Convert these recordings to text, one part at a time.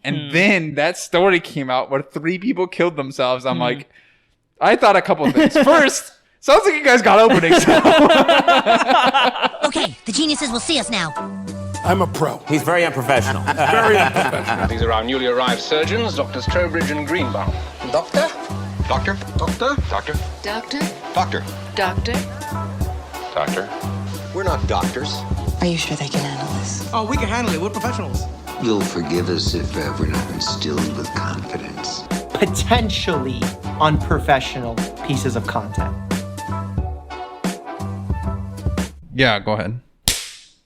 And then that story came out where 3 people killed themselves. I'm like, I thought a couple of things. First, sounds like you guys got openings. Okay, the geniuses will see us now. I'm a pro. He's very unprofessional. Very unprofessional. These are our newly arrived surgeons, Doctors Trowbridge and Greenbaum. Doctor? Doctor? Doctor? Doctor? Doctor? Doctor? Doctor? Doctor? We're not doctors. Are you sure they can handle this? Oh, we can handle it. We're professionals. You'll forgive us if we're not instilled with confidence. Potentially unprofessional pieces of content. Yeah, go ahead.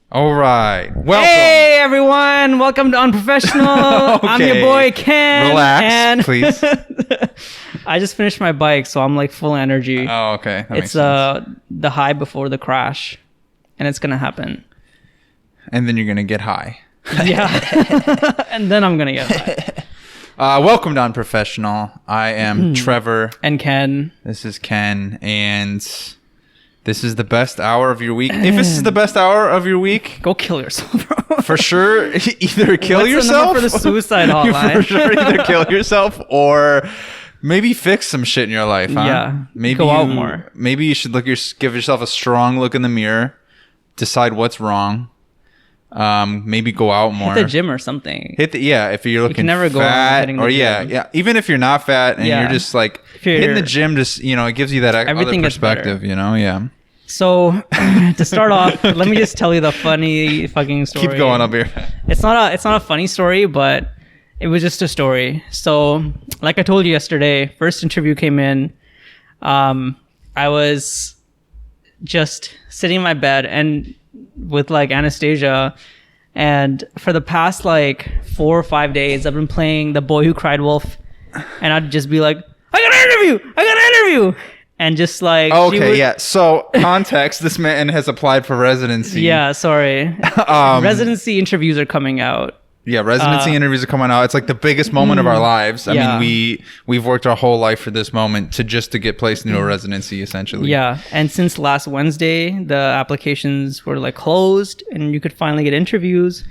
All right. Welcome. Hey, everyone. Welcome to Unprofessional. Okay. I'm your boy, Ken. Relax, please. I just finished my bike, so I'm like full energy. Oh, okay. That It's makes sense. the high before the crash, and it's going to happen. And then you're going to get high. Yeah. And then I'm going to get high. Welcome to Unprofessional. I am Trevor. And Ken. This is Ken. And this is the best hour of your week. If this is the best hour of your week, Go kill yourself, bro. for sure, either kill What's yourself. the number for the suicide hotline? For sure, either kill yourself or maybe fix some shit in your life. Huh? Yeah. Maybe Go out more. Maybe you should give yourself a strong look in the mirror, decide what's wrong. Maybe go out more. Hit the gym or something. If you're looking can never go fat, hitting the or gym. even if you're not fat and Yeah. you're just like If you're- hitting the gym, just it gives you that other Everything gets better. perspective, yeah. So, to start off, let me just tell you the funny fucking story. Keep going up here. It's not a funny story, but it was just a story. So, like I told you yesterday, first interview came in. I was just sitting in my bed and with like Anastasia, and for the past like 4 or 5 days, I've been playing The Boy Who Cried Wolf, and I'd just be like, I got an interview, and just like So context: this man has applied for residency. Yeah, sorry. Residency interviews are coming out. Yeah, residency interviews are coming out. It's like the biggest moment of our lives. I mean, we've worked our whole life for this moment to get placed into a residency, essentially. Yeah, and since last Wednesday, the applications were like closed, and you could finally get interviews,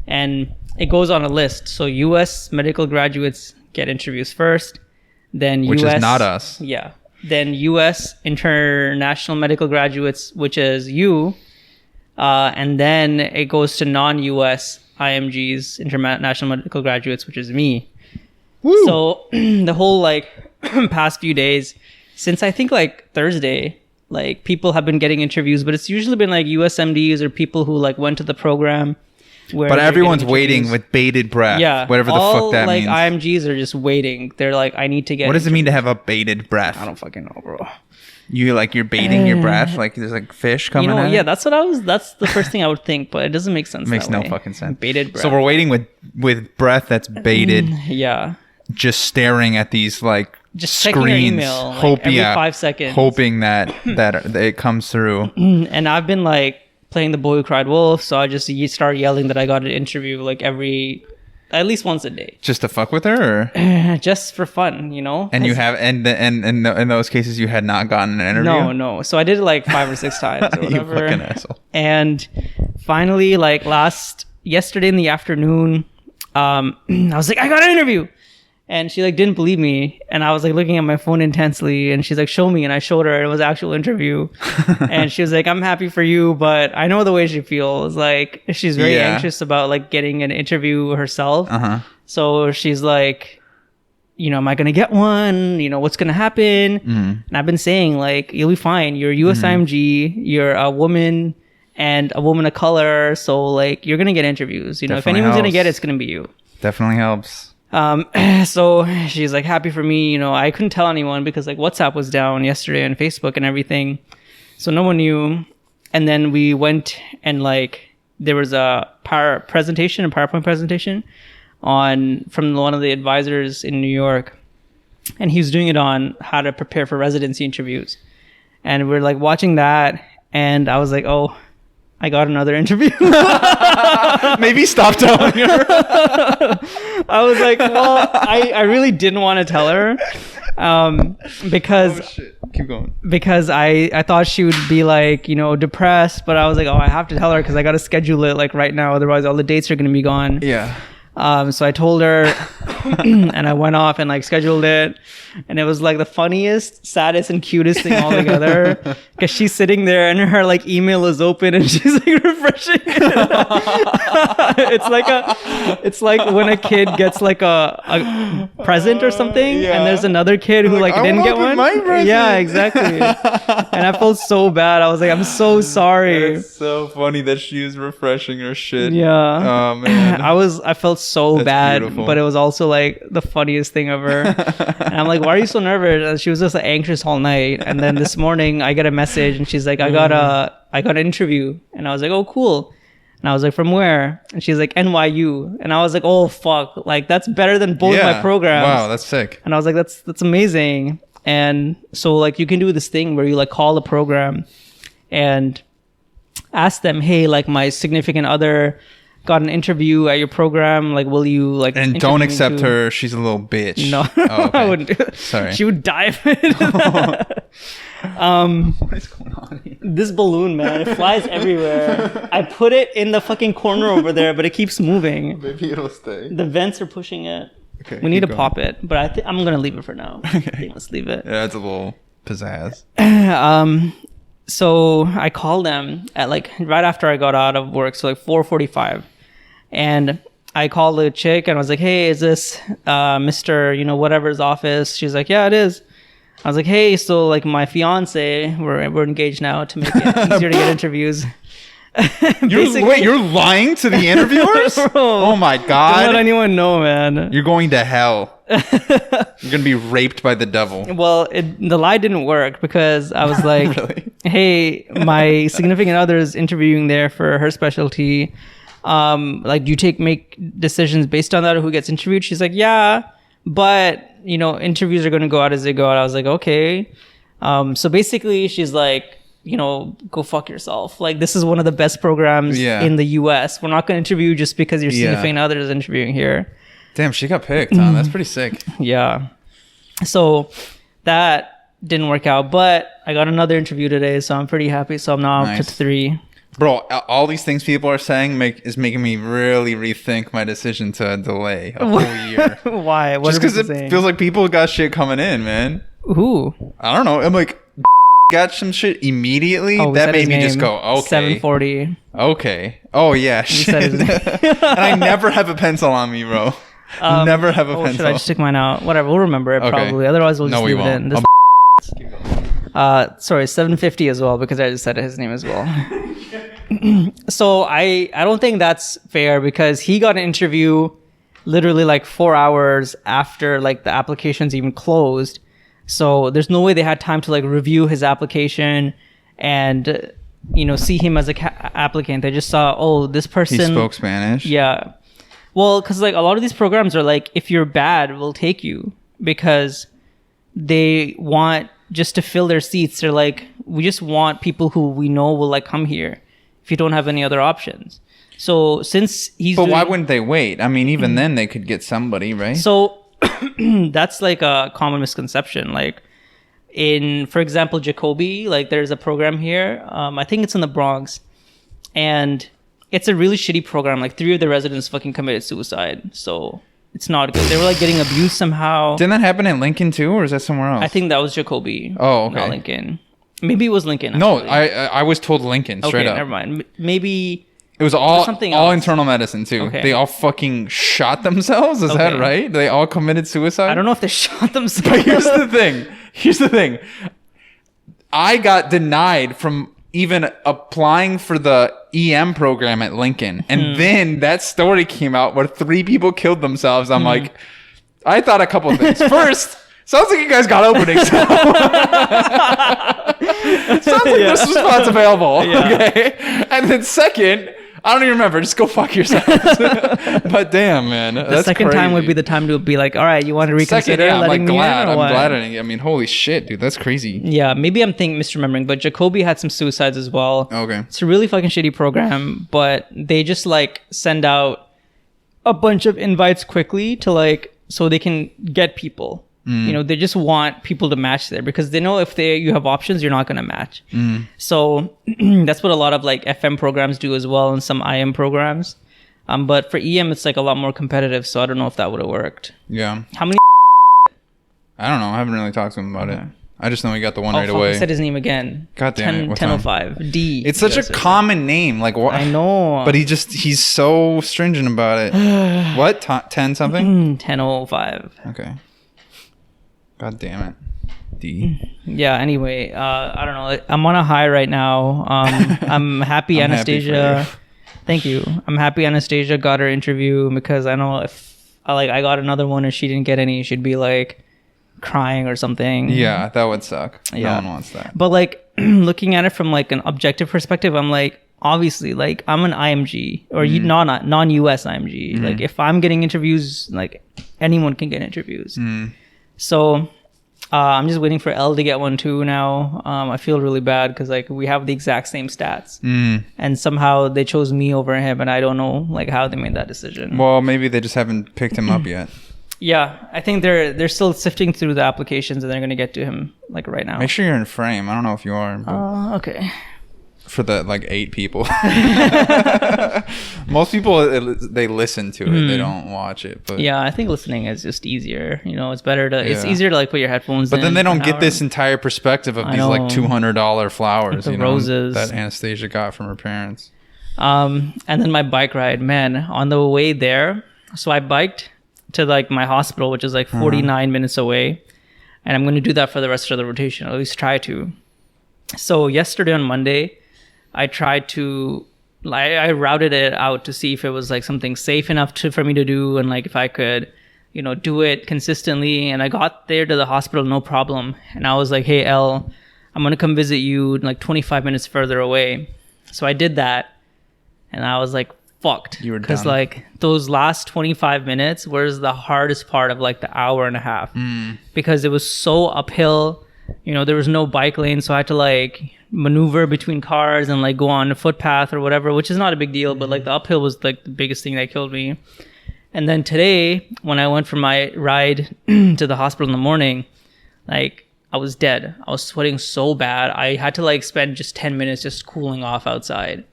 and it goes on a list. So U.S. medical graduates get interviews first, then Which U.S. is not us. Yeah, then U.S. international medical graduates, which is you, and then it goes to non-U.S. IMGs, international medical graduates, which is me. Woo! So the whole like past few days, since I think like Thursday, like people have been getting interviews, but it's usually been like USMDs or people who like went to the program. But everyone's waiting with bated breath. Yeah, whatever the fuck that means. All like IMGs are just waiting. They're like, I need to get. What does it mean to have a bated breath? I don't fucking know, bro. You're baiting your breath, like there's like fish coming out. Yeah, that's the first thing I would think, but it doesn't make sense. Makes that no way. fucking sense. Bated breath. So we're waiting with breath that's baited. Yeah. Just staring at these like just checking your screens, email, like, every 5 seconds, hoping that it comes through. And I've been like playing The Boy Who Cried Wolf, so I just start yelling that I got an interview like at least once a day. Just to fuck with her, or just for fun, And you have, and in those cases, you had not gotten an interview. No. So I did it like 5 or 6 times or whatever. You fucking asshole. And finally, like yesterday in the afternoon, I was like, I got an interview. And she like didn't believe me, and I was like looking at my phone intensely, and she's like, show me, and I showed her, and it was an actual interview. And she was like, I'm happy for you, but I know the way she feels. Like she's very anxious about like getting an interview herself. So she's like, am I gonna get one? What's gonna happen? And I've been saying like, you'll be fine. You're USIMG, you're a woman and a woman of color, so like you're gonna get interviews. Definitely if anyone's helps. gonna get it, it's gonna be you. Definitely helps. So she's like happy for me, I couldn't tell anyone because like WhatsApp was down yesterday and Facebook and everything. So no one knew. And then we went and like, there was a PowerPoint presentation from one of the advisors in New York. And he was doing it on how to prepare for residency interviews. And we're like watching that. And I was like, oh, I got another interview. Maybe stop telling her. I was like, well, I really didn't want to tell her because Keep going. Because I thought she would be like, depressed, but I was like, oh, I have to tell her because I got to schedule it like right now. Otherwise, all the dates are going to be gone. Yeah. So I told her and I went off and like scheduled it, and it was like the funniest, saddest, and cutest thing all together, because she's sitting there and her like email is open and she's like refreshing it. it's like when a kid gets like a present or something, and there's another kid who like didn't get one. Yeah, exactly. And I felt so bad. I was like, I'm so sorry. It's so funny that she was refreshing her shit. Yeah. Oh man. I felt so That's bad, beautiful. but it was also like the funniest thing ever. And I'm like, why are you so nervous? And she was just like, anxious all night. And then this morning I get a message and she's like, I got an interview. And I was like, oh, cool. And I was like, from where? And she's like, NYU. And I was like, oh fuck, like that's better than both my programs. Wow, that's sick. And I was like, that's amazing. And so like you can do this thing where you like call the program and ask them, hey, like my significant other got an interview at your program, like will you like, and don't accept her, she's a little bitch. No. Oh, okay. I wouldn't do it. Sorry. She would die of it. What is going on here? This balloon, man, it flies everywhere. I put it in the fucking corner over there, but it keeps moving. Maybe it'll stay. The vents are pushing it. Okay, We need to keep pop it, but I'm gonna leave it for now. I think let's leave it. Yeah, it's a little pizzazz. So I called them at like right after I got out of work, so like 4:45, and I called the chick and I was like, hey, is this Mr. Whatever's office? She's like, yeah, it is. I was like, hey, so like my fiance, we're engaged now to make it easier to get intervieurs. You're lying to the interviewers? Oh my god. Don't let anyone know, man. You're going to hell. You're gonna be raped by the devil. Well, the lie didn't work because I was like, Really? hey, my significant other is interviewing there for her specialty. Like, do you make decisions based on that or who gets interviewed? She's like, yeah, but interviews are going to go out as they go out. I was like, okay. So basically she's like, go fuck yourself. Like, this is one of the best programs in the US. We're not going to interview just because your significant other is interviewing here. Damn, she got picked, huh? That's pretty sick. Yeah. So that didn't work out, but I got another interview today, so I'm pretty happy. So I'm now up to 3. Bro, all these things people are saying is making me really rethink my decision to delay a whole year. Why? What Just because it feels like people got shit coming in, man. Who? I don't know. I'm like, got some shit immediately. Oh, that made me just go, okay. 740. Okay. Oh, yeah. Shit. And I never have a pencil on me, bro. Never have a pencil. Should I just stick mine out? Whatever. We'll remember it probably. Otherwise, we'll just leave it in. This sorry, 750 as well, because I just said his name as well. So I don't think that's fair, because he got an interview literally like 4 hours after like the application's even closed. So there's no way they had time to like review his application and see him as a applicant. They just saw, oh, this person, he spoke Spanish. Yeah. Well, because like a lot of these programs are like, if you're bad, we'll take you, because they want just to fill their seats. They're like, we just want people who we know will like come here if you don't have any other options. So since But why wouldn't they wait? I mean, even then they could get somebody, right? So that's like a common misconception. Like for example, Jacoby, like there's a program here. I think it's in the Bronx, and it's a really shitty program. Like 3 of the residents fucking committed suicide. So it's not good. They were like getting abused somehow. Didn't that happen in Lincoln too, or is that somewhere else? I think that was Jacoby. Oh, okay. Not Lincoln. Maybe it was Lincoln. No, actually. I was told Lincoln straight up. Never mind. Maybe it was all something all else. internal medicine too. Okay. They all fucking shot themselves. Is that right? They all committed suicide. I don't know if they shot themselves. But here's the thing. I got denied from even applying for the EM program at Lincoln, and then that story came out where 3 people killed themselves. I'm like, I thought a couple of things. First, sounds like you guys got openings. Sounds like this spot's available. Yeah. Okay. And then second, I don't even remember. Just go fuck yourself. But damn, man. The second time would be the time to be like, all right, you want to reconsider letting me in, or what? I'm glad. I mean, holy shit, dude. That's crazy. Yeah, maybe I'm misremembering, but Jacoby had some suicides as well. Okay. It's a really fucking shitty program, but they just like send out a bunch of invites quickly to like, so they can get people. They just want people to match there, because they know if you have options, you're not going to match. So that's what a lot of like FM programs do as well, and some IM programs. But for EM, it's like a lot more competitive, so I don't know if that would have worked. Yeah. How many? I don't know. I haven't really talked to him about it. I just know he got the one Oh, right fuck, away. I said his name again. God damn it. What time? 10:05. D. It's such a common name. Like what? I know. But he's so stringent about it. What? 10 something? 10:05. Okay. God damn it. D. Yeah, anyway, I don't know. I'm on a high right now. I'm happy I'm Anastasia. happy for you. Thank you. I'm happy Anastasia got her interview because I know if I got another one and she didn't get any, she'd be like crying or something. Yeah, that would suck. Yeah. No one wants that. But like looking at it from like an objective perspective, I'm like, obviously, like I'm an IMG or non-US IMG. Like if I'm getting interviews, like anyone can get interviews. So I'm just waiting for L to get one too now. I feel really bad because like we have the exact same stats, and somehow they chose me over him, and I don't know like how they made that decision. Well, maybe they just haven't picked him up yet. Yeah, I think they're still sifting through the applications, and they're gonna get to him like right now. Make sure you're in frame. I don't know if you are. But Okay. for the like 8 people. Most people, they listen to it. They don't watch it. But Yeah, I think listening is just easier. You know, it's better to. It's easier to like put your headphones. But in then they don't an get hour. this entire perspective of I these like know. $200 flowers, The you know, roses. that Anastasia got from her parents. And then my bike ride, man, on the way there. So I biked to like my hospital, which is like 49 minutes away. And I'm going to do that for the rest of the rotation, or at least try to. So yesterday on Monday, I tried to, I routed it out to see if it was like something safe enough for me to do. And like if I could, you know, do it consistently. And I got there to the hospital, no problem. And I was like, hey, L, I'm going to come visit you like 25 minutes further away. So I did that. And I was like, fucked. You were because done. like those last 25 minutes was the hardest part of like the hour and a half because it was so uphill. You know, there was no bike lane, so I had to like maneuver between cars and like go on a footpath or whatever, which is not a big deal, but like the uphill was like the biggest thing that killed me. And then today when I went for my ride to the hospital in the morning, like I was dead. I was sweating so bad. I had to like spend just 10 minutes just cooling off outside.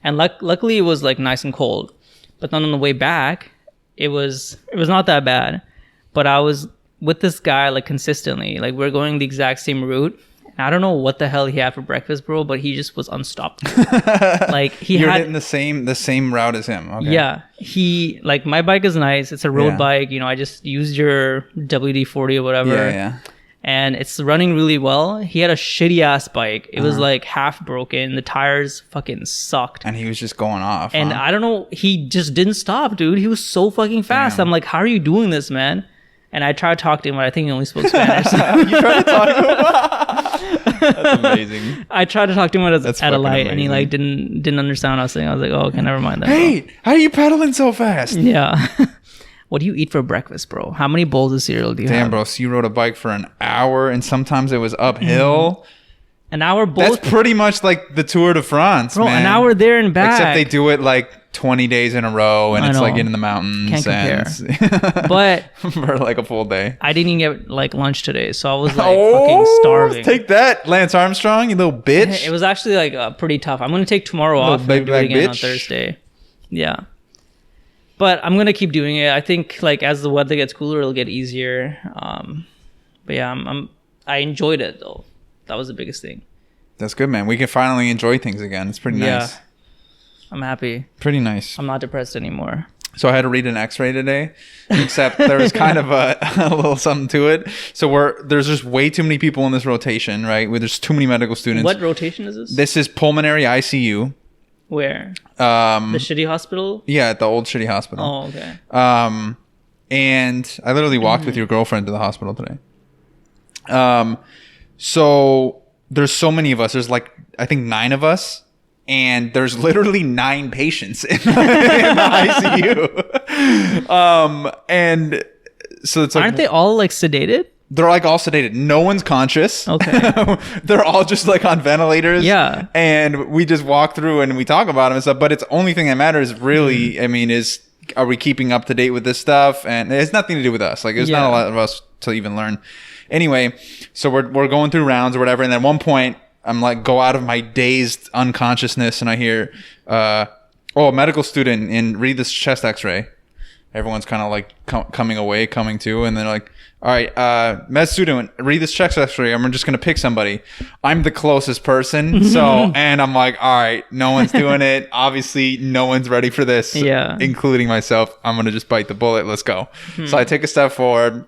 And luckily it was like nice and cold. But then on the way back, it was not that bad. But I was with this guy like consistently. Like we're going the exact same route. And I don't know what the hell he had for breakfast, bro, but he just was unstoppable. Like You're hitting the same route as him. Okay. Yeah. He like my bike is nice. It's a road bike. You know, I just used your WD-40 or whatever. Yeah. And it's running really well. He had a shitty ass bike. It was like half broken. The tires fucking sucked. And he was just going off. And I don't know, he just didn't stop, dude. He was so fucking fast. Damn. I'm like, how are you doing this, man? And I tried to talk to him, but I think he only spoke Spanish. You tried to talk to him? That's amazing. I tried to talk to him at a fucking light, and he amazing. like didn't understand what I was saying. I was like, oh, okay, never mind that. Hey, how are you pedaling so fast? Yeah. What do you eat for breakfast, bro? How many bowls of cereal do you have? Damn, bro. So you rode a bike for an hour, and sometimes it was uphill. An hour both. That's pretty much like the Tour de France, Bro, man. an hour there and back. Except they do it like 20 days in a row, and I it's like know. in the mountains. Can't and But for like a full day. I didn't even get like lunch today, so I was like fucking starving. Take that, Lance Armstrong, you little bitch. It was actually like pretty tough. I'm gonna take tomorrow Little off and baby do it back again on bitch. Thursday. Yeah. But I'm gonna keep doing it. I think like as the weather gets cooler, it'll get easier. But yeah, I enjoyed it though. That was the biggest thing. That's good, man. We can finally enjoy things again. It's pretty nice. Yeah. I'm happy. Pretty nice. I'm not depressed anymore. So I had to read an X-ray today, except there was kind of a little something to it. So there's just way too many people in this rotation, right? There's too many medical students. What rotation is this? This is pulmonary ICU. Where? The shitty hospital? Yeah, at the old shitty hospital. Oh, okay. And I literally walked with your girlfriend to the hospital today. So there's so many of us. There's like, I think 9 of us. And there's literally 9 patients in the ICU. And so it's like, Aren't they all like sedated? they're like all sedated. No one's conscious. Okay. They're all just like on ventilators. Yeah. And we just walk through and we talk about them and stuff. But it's only thing that matters really, I mean, is are we keeping up to date with this stuff? And it has nothing to do with us. Like there's not a lot of us to even learn. Anyway, so we're going through rounds or whatever. And then at one point, I'm like, go out of my dazed unconsciousness and I hear, a medical student and read this chest x-ray. Everyone's kind of like coming to, and they're like, all right, med student, read this chest x-ray. I'm just going to pick somebody. I'm the closest person. So, and I'm like, all right, no one's doing it. Obviously, no one's ready for this, including myself. I'm going to just bite the bullet. Let's go. So I take a step forward.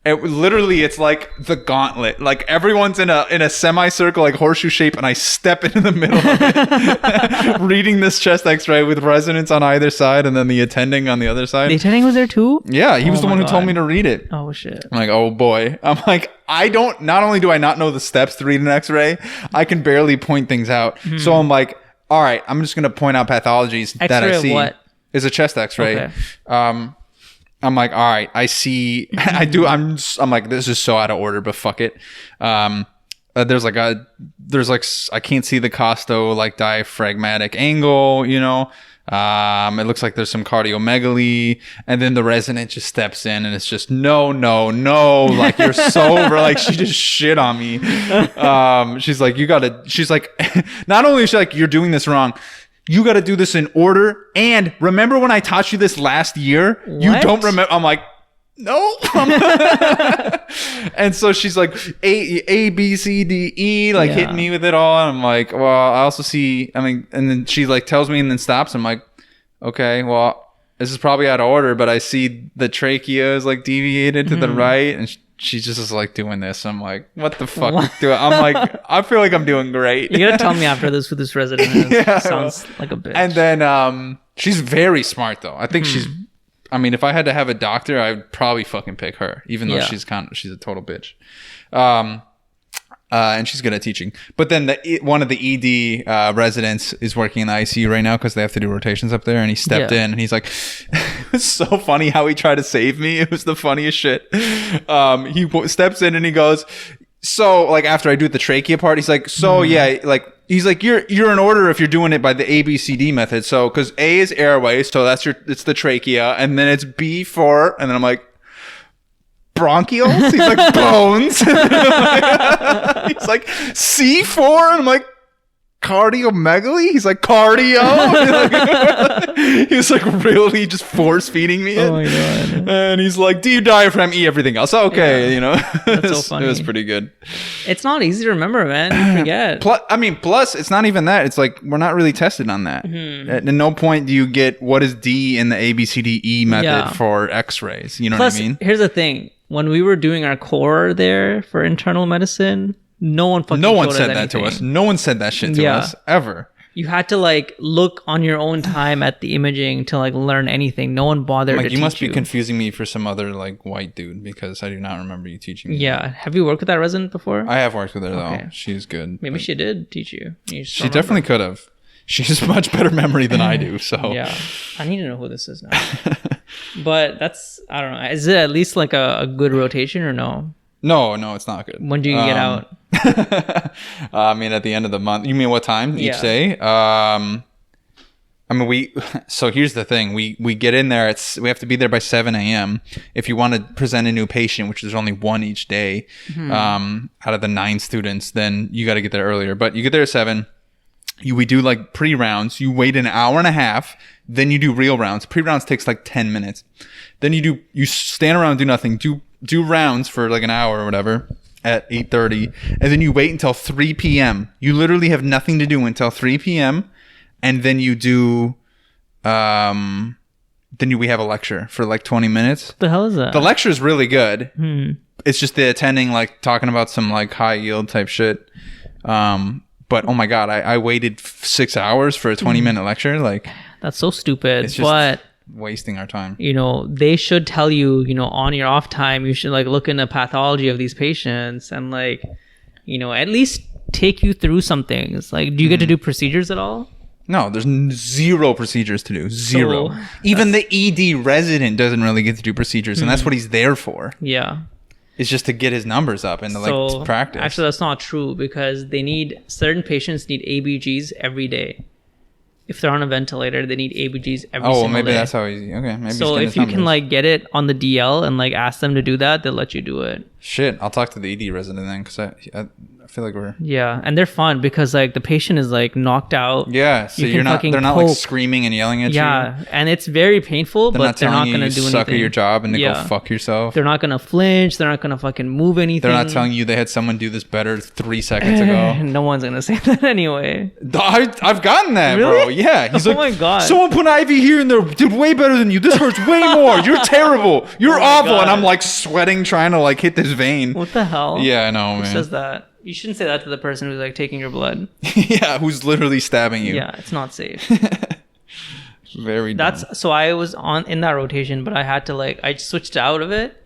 It's like the gauntlet. Like everyone's in a semicircle, like horseshoe shape, and I step into the middle of it, reading this chest x-ray with residents on either side, and then the attending on the other side. The attending was there too? Yeah, he was the one who told me to read it. Oh shit. I'm like, oh boy. I'm like, not only do I not know the steps to read an x-ray, I can barely point things out. So I'm like, all right, I'm just going to point out pathologies that I see. What? Is a chest x-ray. Okay. I'm like, all right, I see. I'm like, this is so out of order, but fuck it. There's like I can't see the costo like diaphragmatic angle, you know. It looks like there's some cardiomegaly, and then the resident just steps in and it's just no, like you're sober. Like she just shit on me. She's like, not only is she like, you're doing this wrong, you got to do this in order. And remember when I taught you this last year? What? You don't remember? I'm like, no. And so she's like, A, B, C, D, E, like hitting me with it all. And I'm like, well, I also see, and then she like tells me and then stops. I'm like, okay, well, this is probably out of order, but I see the trachea is like deviated to the right. And she's just like doing this. I'm like, what the fuck? I'm like, I feel like I'm doing great. You gotta tell me after this who this resident is. Sounds like a bitch. And then she's very smart though. I think she's, if I had to have a doctor, I would probably fucking pick her, even though she's a total bitch. And she's good at teaching. But then one of the ED residents is working in the ICU right now because they have to do rotations up there. And he stepped in and he's like, it was so funny how he tried to save me. It was the funniest shit. He steps in and he goes, so like after I do the trachea part, he's like, so yeah, like he's like, you're in order if you're doing it by the ABCD method. So because A is airway, so it's the trachea, and then it's B for, and then I'm like, bronchioles. He's like, bones. He's like, C4, and I'm like, cardiomegaly. He's like, cardio. He's like really just force feeding me it. Oh my god. And he's like, do you diaphragm E everything else? Okay, you know. That's so funny. It was pretty good. It's not easy to remember, man. You forget. Plus it's not even that. It's like we're not really tested on that. At no point do you get what is D in the ABCDE method for X-rays. You know what I mean? Here's the thing. When we were doing our core there for internal medicine, no one said that to us. No one said that shit to us ever. You had to like look on your own time at the imaging to like learn anything. No one bothered to teach you. You must be confusing me for some other like white dude because I do not remember you teaching me. Yeah. Have you worked with that resident before? I have worked with her though. She's good. Maybe she did teach you. She definitely could have. She has much better memory than I do. So yeah, I need to know who this is now. But that's, I don't know. Is it at least like a good rotation or no? No, it's not good. When do you get out? At the end of the month. You mean what time each day? So here's the thing. We get in there. We have to be there by 7 a.m. If you want to present a new patient, which there's only one each day, out of the 9 students, then you got to get there earlier. But you get there at 7. We do like pre-rounds. You wait an hour and a half. Then you do real rounds. Pre-rounds takes like 10 minutes. Then you stand around and do nothing. Do rounds for like an hour or whatever at 8:30. And then you wait until 3 p.m. You literally have nothing to do until 3 p.m. And then you do, we have a lecture for like 20 minutes. What the hell is that? The lecture is really good. It's just the attending, like talking about some like high yield type shit. But oh my God, I waited 6 hours for a 20-minute lecture. Like that's so stupid. It's just wasting our time. You know, they should tell you, on your off time, you should like look into pathology of these patients and like, at least take you through some things. Like, do you get to do procedures at all? No, there's 0 procedures to do. 0. So, even the ED resident doesn't really get to do procedures, and that's what he's there for. Yeah. It's just to get his numbers up and to practice. Actually, that's not true because certain patients need ABGs every day. If they're on a ventilator, they need ABGs every single day. Oh, maybe that's how easy. Okay, maybe. So if you can like get it on the DL and like ask them to do that, they'll let you do it. Shit, I'll talk to the ED resident then because I feel like we're Yeah, and they're fun because like the patient is like knocked out. yeah. So You can you're not. fucking They're not like poke. screaming and yelling at you. Yeah, and it's very painful, They're but not they're telling not you gonna you do suck anything. at your job and to Yeah. go fuck yourself. They're not gonna flinch. They're not gonna fucking move anything. They're not telling you they had someone do this better 3 seconds ago. No one's gonna say that anyway. I've gotten that, Really? bro. Yeah. He's Oh like, my God. someone put an IV here and they did way better than you. This hurts way more. You're terrible. You're Oh my awful. And God. I'm like sweating, trying to like hit this vein. What the hell? Yeah, I know, Who man. says that? You shouldn't say that to the person who's like taking your blood. Yeah, who's literally stabbing you. Yeah, it's not safe. Very dumb. That's so I was on in that rotation, but I had to like I switched out of it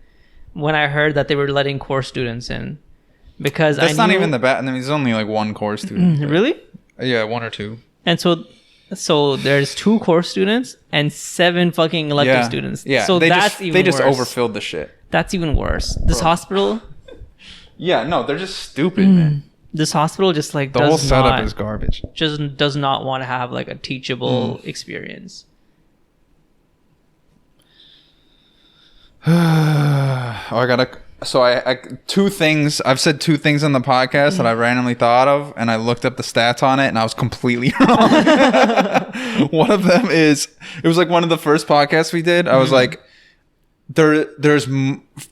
when I heard that they were letting core students in because That's I not knew- even the bad. I mean, there's only like one core student. but- really. Yeah, 1 or 2. And so there's 2 core students and 7 fucking elective Yeah. students. Yeah. So that's even they just worse. overfilled the shit. That's even worse. This hospital, Yeah, no, they're just stupid, man. this hospital just like The does whole setup not, is garbage. just does not want to have like a teachable experience. I gotta. So I 2 things. I've said 2 things on the podcast that I randomly thought of, and I looked up the stats on it, and I was completely wrong. One of them is it was like one of the first podcasts we did. I was like,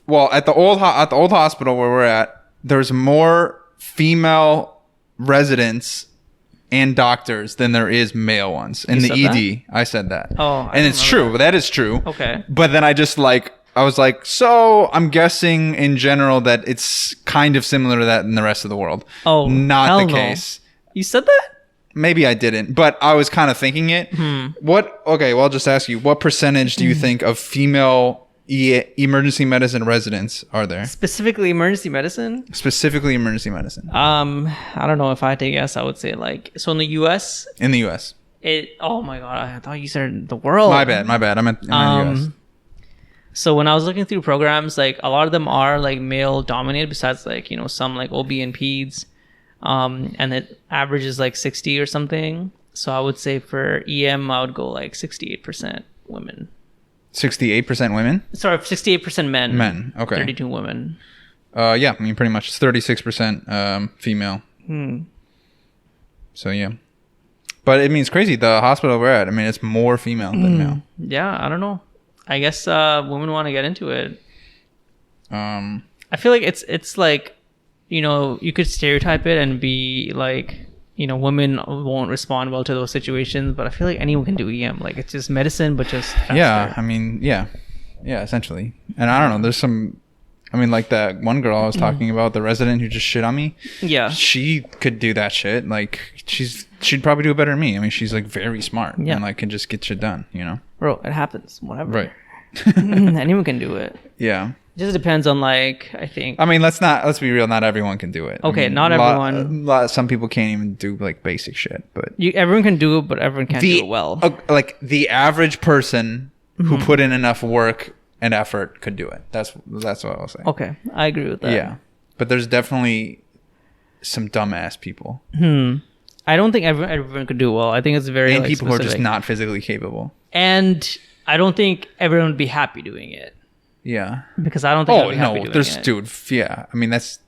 well at the old hospital where we're at, there's more female residents and doctors than there is male ones in You the said ED. I said that. Oh, I and don't it's remember true. That is true. Okay. But then I was like, so I'm guessing in general that it's kind of similar to that in the rest of the world. Oh, not hell the no. case. You said that? Maybe I didn't, but I was kind of thinking it. Okay, well, I'll just ask you, what percentage do you think of female emergency medicine residents are there? Specifically emergency medicine? Specifically emergency medicine I don't know if I had to guess. I would say like so in the U.S. in the U.S. Oh my god! I thought you said the world. My bad. I meant the U.S. So when I was looking through programs, like a lot of them are like male dominated. Besides like some like OB and peds, and it averages like 60 or something. So I would say for EM, I would go like 68% women. 68% women? Sorry, 68% men. Men, okay. 32 women. Yeah, I mean, pretty much. It's 36% female. So, yeah. But, I mean, it's crazy. The hospital we're at, I mean, it's more female than male. Yeah, I don't know. I guess women want to get into it. Um, I feel like it's like, you could stereotype it and be like, women won't respond well to those situations, but I feel like anyone can do EM. Like it's just medicine, but just faster. yeah, I mean, yeah, essentially. And I don't know, there's some, I mean, like that one girl I was talking about, the resident who just shit on me. Yeah. She could do that shit. Like she'd probably do it better than me. I mean, she's like very smart Yeah. and like can just get shit done, Bro, it happens. Whatever. Right. Anyone can do it. Yeah. It just depends on like, I think. I mean, let's be real. Not everyone can do it. Okay, I mean, not everyone. Some people can't even do like basic shit, but Everyone can do it, but everyone can't do it well. Like the average person who put in enough work and effort could do it. That's what I'll say. Okay, I agree with that. Yeah, but there's definitely some dumbass people I don't think everyone could do it well. I think it's very and like, people who are just specific. not physically capable. And I don't think everyone would be happy doing it Yeah. because I don't think I'd Oh be happy no, doing there's it. dude. Yeah, I mean that's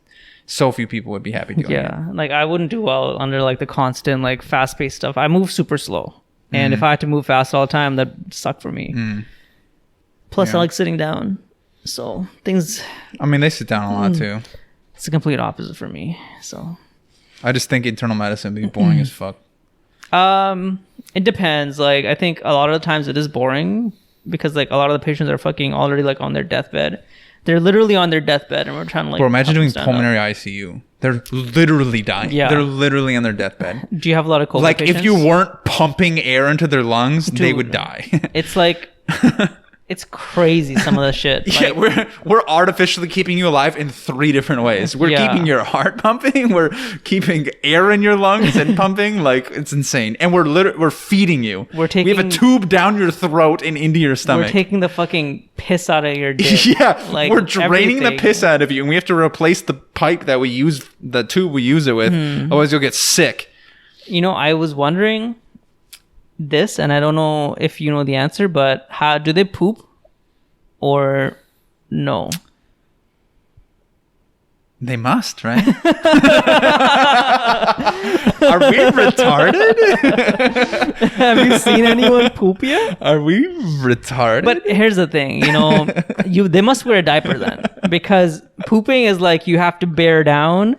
so few people would be happy doing it. Yeah, like I wouldn't do well under like the constant like fast-paced stuff. I move super slow, and if I had to move fast all the time, that'd suck for me. Plus, I like sitting down, so things. I mean, they sit down a lot too. It's the complete opposite for me. So, I just think internal medicine would be boring as fuck. it depends. Like I think a lot of the times it is boring because like a lot of the patients are fucking already like on their deathbed. They're literally on their deathbed, and we're trying to like. Bro, imagine help them doing stand up. pulmonary ICU. They're literally dying. Yeah. They're literally on their deathbed. Do you have a lot of COVID Like patients? if you weren't pumping air into their lungs, they Dude. would die. It's like, it's crazy some of the shit. Yeah, Like, we're artificially keeping you alive in 3 different ways. We're Yeah. keeping your heart pumping. We're keeping air in your lungs and pumping. Like it's insane. And we're feeding you. We're we have a taking- tube down your throat and into your stomach. we're taking the fucking piss out of your dick. Yeah, like we're draining the everything. piss out of you, and we have to replace the pipe that we use, the tube we use it with. Otherwise, you'll get sick. I was wondering this, and I don't know if you know the answer, but how do they poop or no? They must, right? Are we retarded? Have you seen anyone poop yet? Are we retarded? But here's the thing, they must wear a diaper then, because pooping is like you have to bear down,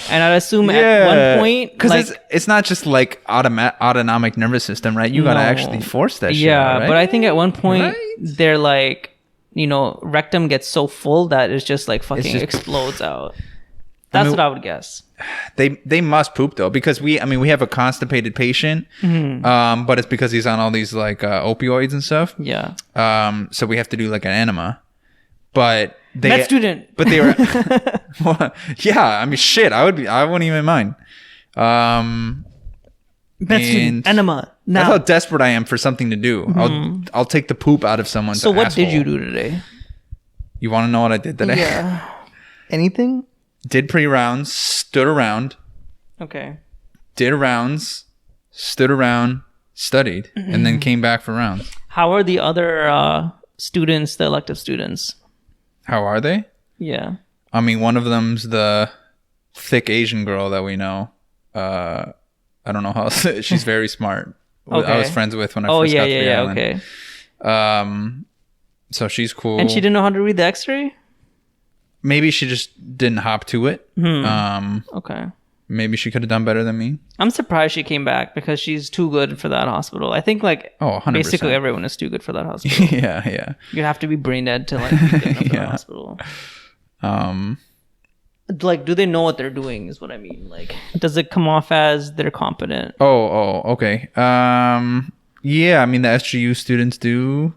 and I'd assume at one point, because it's not just like autonomic nervous system, right? You gotta actually force that shit out, right? But I think at one point they're like, rectum gets so full that it's just like fucking explodes out. That's what I would guess. They must poop though, because we have a constipated patient, but it's because he's on all these like opioids and stuff. Yeah. So we have to do like an enema, but med student. But they were, well, yeah. I mean, shit. I wouldn't even mind. Med student enema. That's how desperate I am for something to do. I'll take the poop out of someone's. So what asshole. did you do today? You want to know what I did today? Yeah. Anything? Did pre-rounds, stood around. Okay. Did rounds, stood around, studied, and then came back for rounds. How are the other students, the elective students? How are they? Yeah. I mean, one of them's the thick Asian girl that we know. I don't know how. She's very smart. Okay. I was friends with when I first got to the island. Okay. So she's cool. And she didn't know how to read the X-ray? Maybe she just didn't hop to it. Okay. Maybe she could have done better than me. I'm surprised she came back because she's too good for that hospital. I think 100%. Basically everyone is too good for that hospital. Yeah. You have to be brain dead to get into the hospital. Do they know what they're doing is what I mean. Like, does it come off as they're competent? Oh, okay. Yeah, I mean the SGU students do.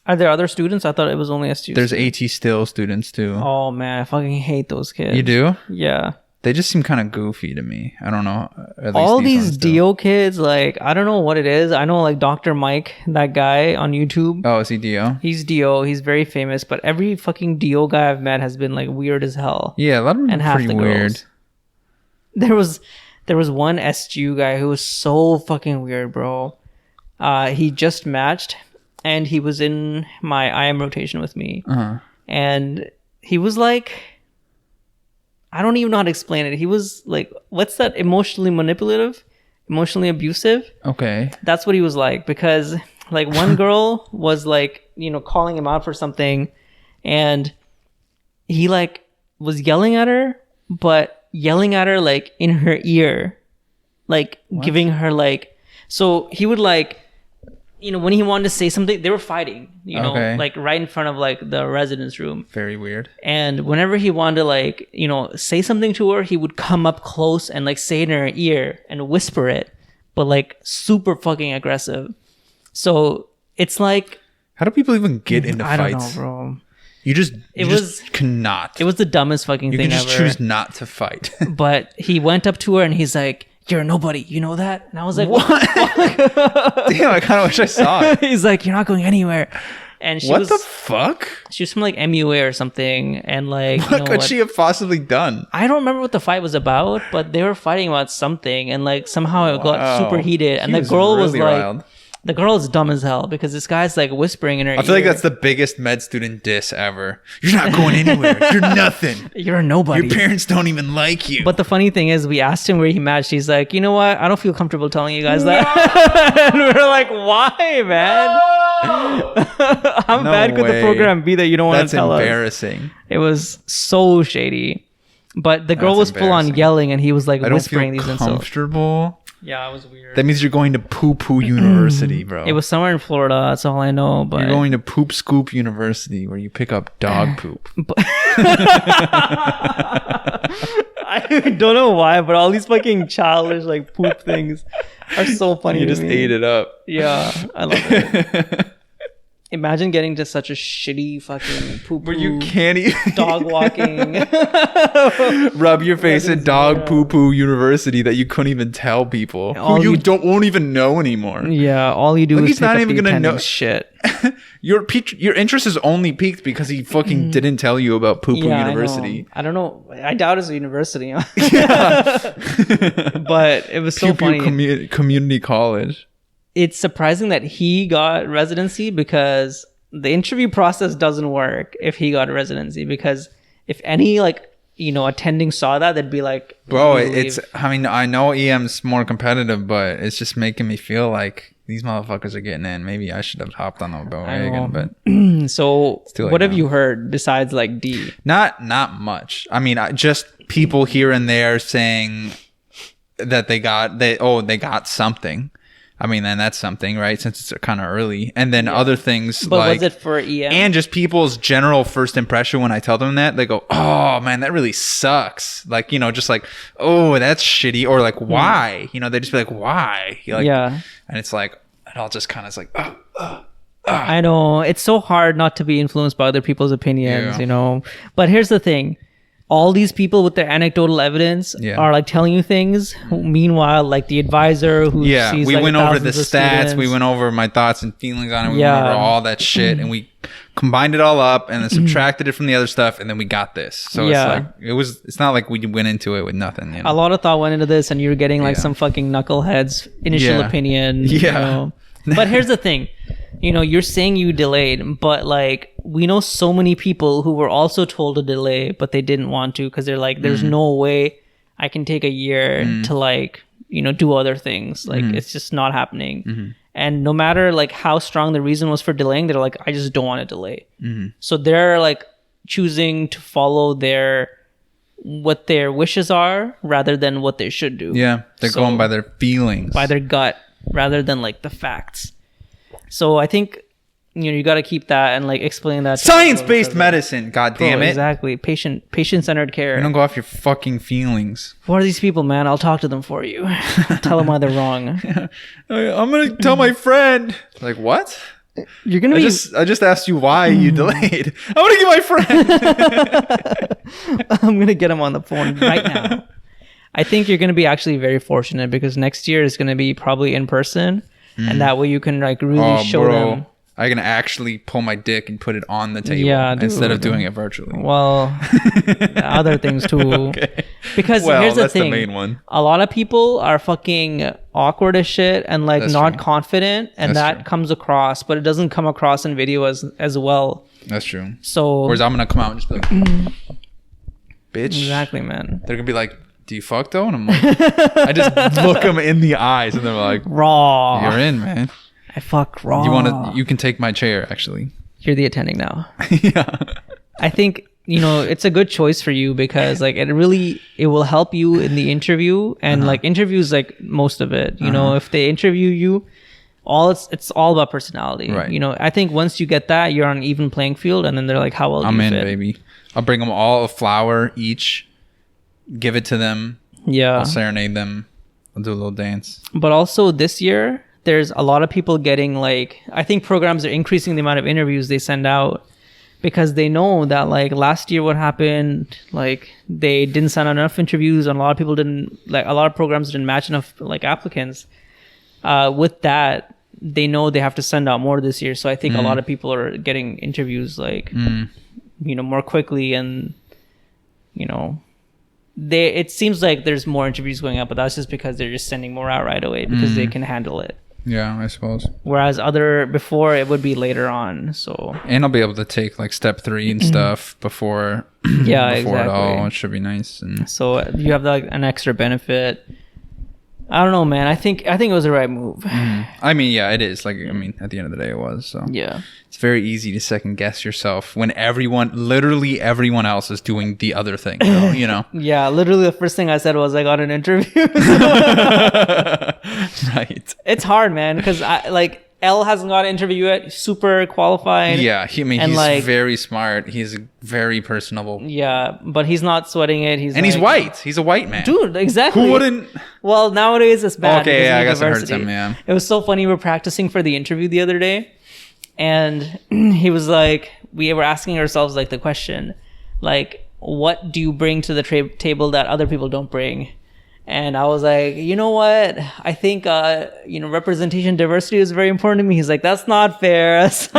Are there other students? I thought it was only SGU. There's AT still students too. Oh man, I fucking hate those kids. You do? Yeah. They just seem kind of goofy to me. I don't know. At least all these ones do. DO kids, like, I don't know what it is. I know like Dr. Mike, that guy on YouTube. Oh, is he DO? He's DO. He's very famous, but every fucking DO guy I've met has been like weird as hell. Yeah, a lot of them and are half pretty the weird. Girls. There was one SGU guy who was so fucking weird, bro. He just matched, and he was in my IM rotation with me, and he was like, I don't even know how to explain it. He was like, what's that? Emotionally manipulative, emotionally abusive. Okay. That's what he was like, because like one girl was like, calling him out for something, and he like was yelling at her, but yelling at her like in her ear, like giving her like, so he would like, when he wanted to say something, they were fighting, like right in front of like the residence room. Very weird. And whenever he wanted to like, say something to her, he would come up close and like say it in her ear and whisper it, but like super fucking aggressive. So it's like, how do people even get into fights? I don't know, bro. You just cannot. It was the dumbest fucking thing ever. You can just choose not to fight. But he went up to her and he's like, "You're a nobody, you know that?" And I was like, "What?" Damn, I kind of wish I saw it. He's like, "You're not going anywhere." And she what the fuck? She was from like MUA or something, and like, what could she have possibly done? I don't remember what the fight was about, but they were fighting about something, and like somehow it got super heated, and the girl was like, riled. The girl is dumb as hell because this guy's like whispering in her ear. I feel like that's the biggest med student diss ever. You're not going anywhere. You're nothing. You're a nobody. Your parents don't even like you. But the funny thing is, we asked him where he matched. He's like, you know what? I don't feel comfortable telling you guys that. And we're like, why, man? How bad could the program be that you don't want to tell us? That's embarrassing. It was so shady. But the girl was full on yelling, and he was like whispering these insults. Comfortable. Yeah, it was weird. That means you're going to Poo University, bro. It was somewhere in Florida. That's all I know. But you're going to Poop Scoop University, where you pick up dog poop. I don't know why, but all these fucking childish like poop things are so funny. You just ate it up. Yeah, I love it. Imagine getting to such a shitty fucking poop where you can't even dog walking. Rub your face at dog poo university that you couldn't even tell people who you won't even know anymore. Yeah, all you do is he's not even gonna know shit. Your interest is only peaked because he fucking didn't tell you about poo university. I don't know. I doubt it's a university. But it was so funny. Community college. It's surprising that he got residency because the interview process doesn't work if he got residency, because if any like attending saw that, they'd be like, Bro, "You it's, leave." I mean, I know EM's more competitive, but it's just making me feel like these motherfuckers are getting in. Maybe I should have hopped on the bandwagon, but So too late what have now. you heard besides like D? not much. I mean, just people here and there saying that they got something. I mean, then that's something, right? Since it's kind of early. And then other things But like... was it for EM? And just people's general first impression when I tell them that, they go, "Oh, man, that really sucks." Like, just like, "Oh, that's shitty." Or like, "Why?" They just be like, "Why?" You're like, Yeah. And it's like, it all just kind of is like, I know. It's so hard not to be influenced by other people's opinions, Yeah. But here's the thing. All these people with their anecdotal evidence Yeah. are like telling you things. Meanwhile, like the advisor who sees we like went over the thousands of stats. We students- went over my thoughts and feelings on it. We Yeah. went over all that shit, and we combined it all up and then subtracted it from the other stuff, and then we got this. So Yeah. it's not like we went into it with nothing. a lot of thought went into this, and you're getting like Yeah. some fucking knucklehead's initial Yeah. opinion. Yeah. But here's the thing. You're saying you delayed, but like we know so many people who were also told to delay, but they didn't want to because they're like, there's no way I can take a year to like, do other things. Like it's just not happening. And no matter like how strong the reason was for delaying, they're like, I just don't want to delay. So they're like choosing to follow what their wishes are rather than what they should do. Yeah, they're So- going by their feelings. by their gut rather than like the facts. So I think you got to keep that and like explain that. to Science-based people. medicine. God Bro, damn it! Exactly. Patient-centered care. You don't go off your fucking feelings. Who are these people, man? I'll talk to them for you. Tell them why they're wrong. I'm gonna tell my friend. Like what? You're gonna I be. just asked you why you delayed. I'm gonna get my friend. I'm gonna get him on the phone right now. I think you're gonna be actually very fortunate because next year is gonna be probably in person, and that way you can like really show them. I can actually pull my dick and put it on the table instead of dude. doing it virtually. Well, other things too. Okay. Because Well, here's the that's the thing. main one. A lot of people are fucking awkward as shit and like That's not true. confident, and That's that true. comes across, but it doesn't come across in video as well. That's true. So Whereas I'm gonna come out and just be like, bitch. exactly, man. They're gonna be like, "Do you fuck though?" And I'm like, I just look them in the eyes, and they're like, Raw. "You're in, man. I fuck raw. You can take my chair, actually." You're the attending now. Yeah. I think it's a good choice for you because like it will help you in the interview, and like interviews like most of it. If they interview you, it's all about personality. Right. I think once you get that, you're on an even playing field, and then they're like, how well do I'm you in, fit? baby. I'll bring them all a flower each, give it to them. Yeah. I'll serenade them. I'll do a little dance. But also this year, there's a lot of people getting like, I think programs are increasing the amount of interviews they send out because they know that like last year what happened, like they didn't send out enough interviews and a lot of people didn't, like a lot of programs didn't match enough like applicants. With that, they know they have to send out more this year. So I think a lot of people are getting interviews like, more quickly and, it seems like there's more interviews going up, but that's just because they're just sending more out right away because they can handle it. Yeah, I suppose. Whereas before it would be later on. So And I'll be able to take like step 3 and stuff before yeah, before it all. exactly. It should be nice. And So you have like an extra benefit. I don't know, man. I think it was the right move. I mean, yeah, it is. Like, I mean, at the end of the day, it was. So Yeah. it's very easy to second guess yourself when literally everyone else is doing the other thing. Though, Yeah, literally the first thing I said was I got an interview. Right. It's hard, man, because L hasn't got an interview yet. Super qualified. Yeah, he's like- very smart. He's very personable. Yeah, but he's not sweating it. He's white. He's a white man. Dude, exactly. Who wouldn't? Well, nowadays it's bad. Okay, because yeah, of I guess it hurts diversity. him, yeah. It was so funny. We were practicing for the interview the other day, and he was like, we were asking ourselves like the question, like, what do you bring to the table that other people don't bring? And I was like, you know what? I think, representation, diversity is very important to me. He's like, that's not fair. So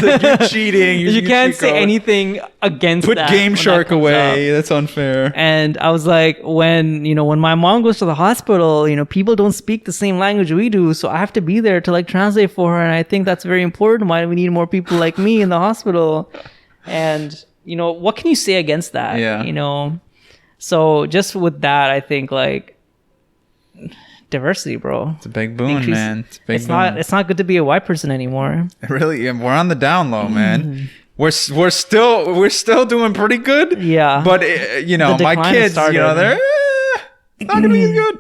you're cheating. You can't say anything against Put that Game when that Shark comes away. up. That's unfair. And I was like, when my mom goes to the hospital, people don't speak the same language we do. So I have to be there to like translate for her. And I think that's very important. Why do we need more people like me in the hospital? And you know, what can you say against that? Yeah. You know, so just with that, I think like diversity, bro. It's a big boon, man. It's a big It's boon. not. It's not good to be a white person anymore. Really, we're on the down low, man. We're still doing pretty good. Yeah. But you know, The my decline kids, started. you know, they're it's not gonna be as good.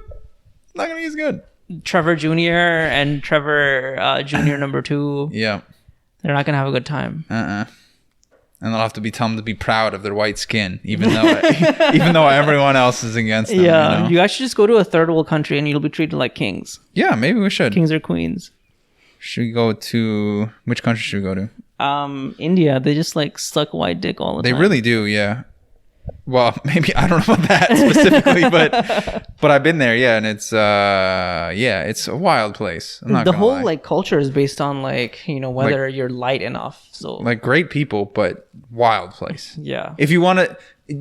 Not gonna be as good. Trevor Jr. and Trevor Jr. number 2. Yeah. They're not gonna have a good time. And they'll have to tell them to be proud of their white skin, even though everyone else is against them. Yeah. You know? You guys should just go to a third world country and you'll be treated like kings. Yeah, maybe we should. Kings or queens. Should we go to which country should we go to? India. They just like suck white dick all the They time. really do, yeah. Well, maybe I don't know about that specifically, but I've been there, yeah, and it's it's a wild place. I'm not the gonna whole lie. like culture is based on like, you know, whether you're light enough. So Like great people, but wild place. yeah. If you want to,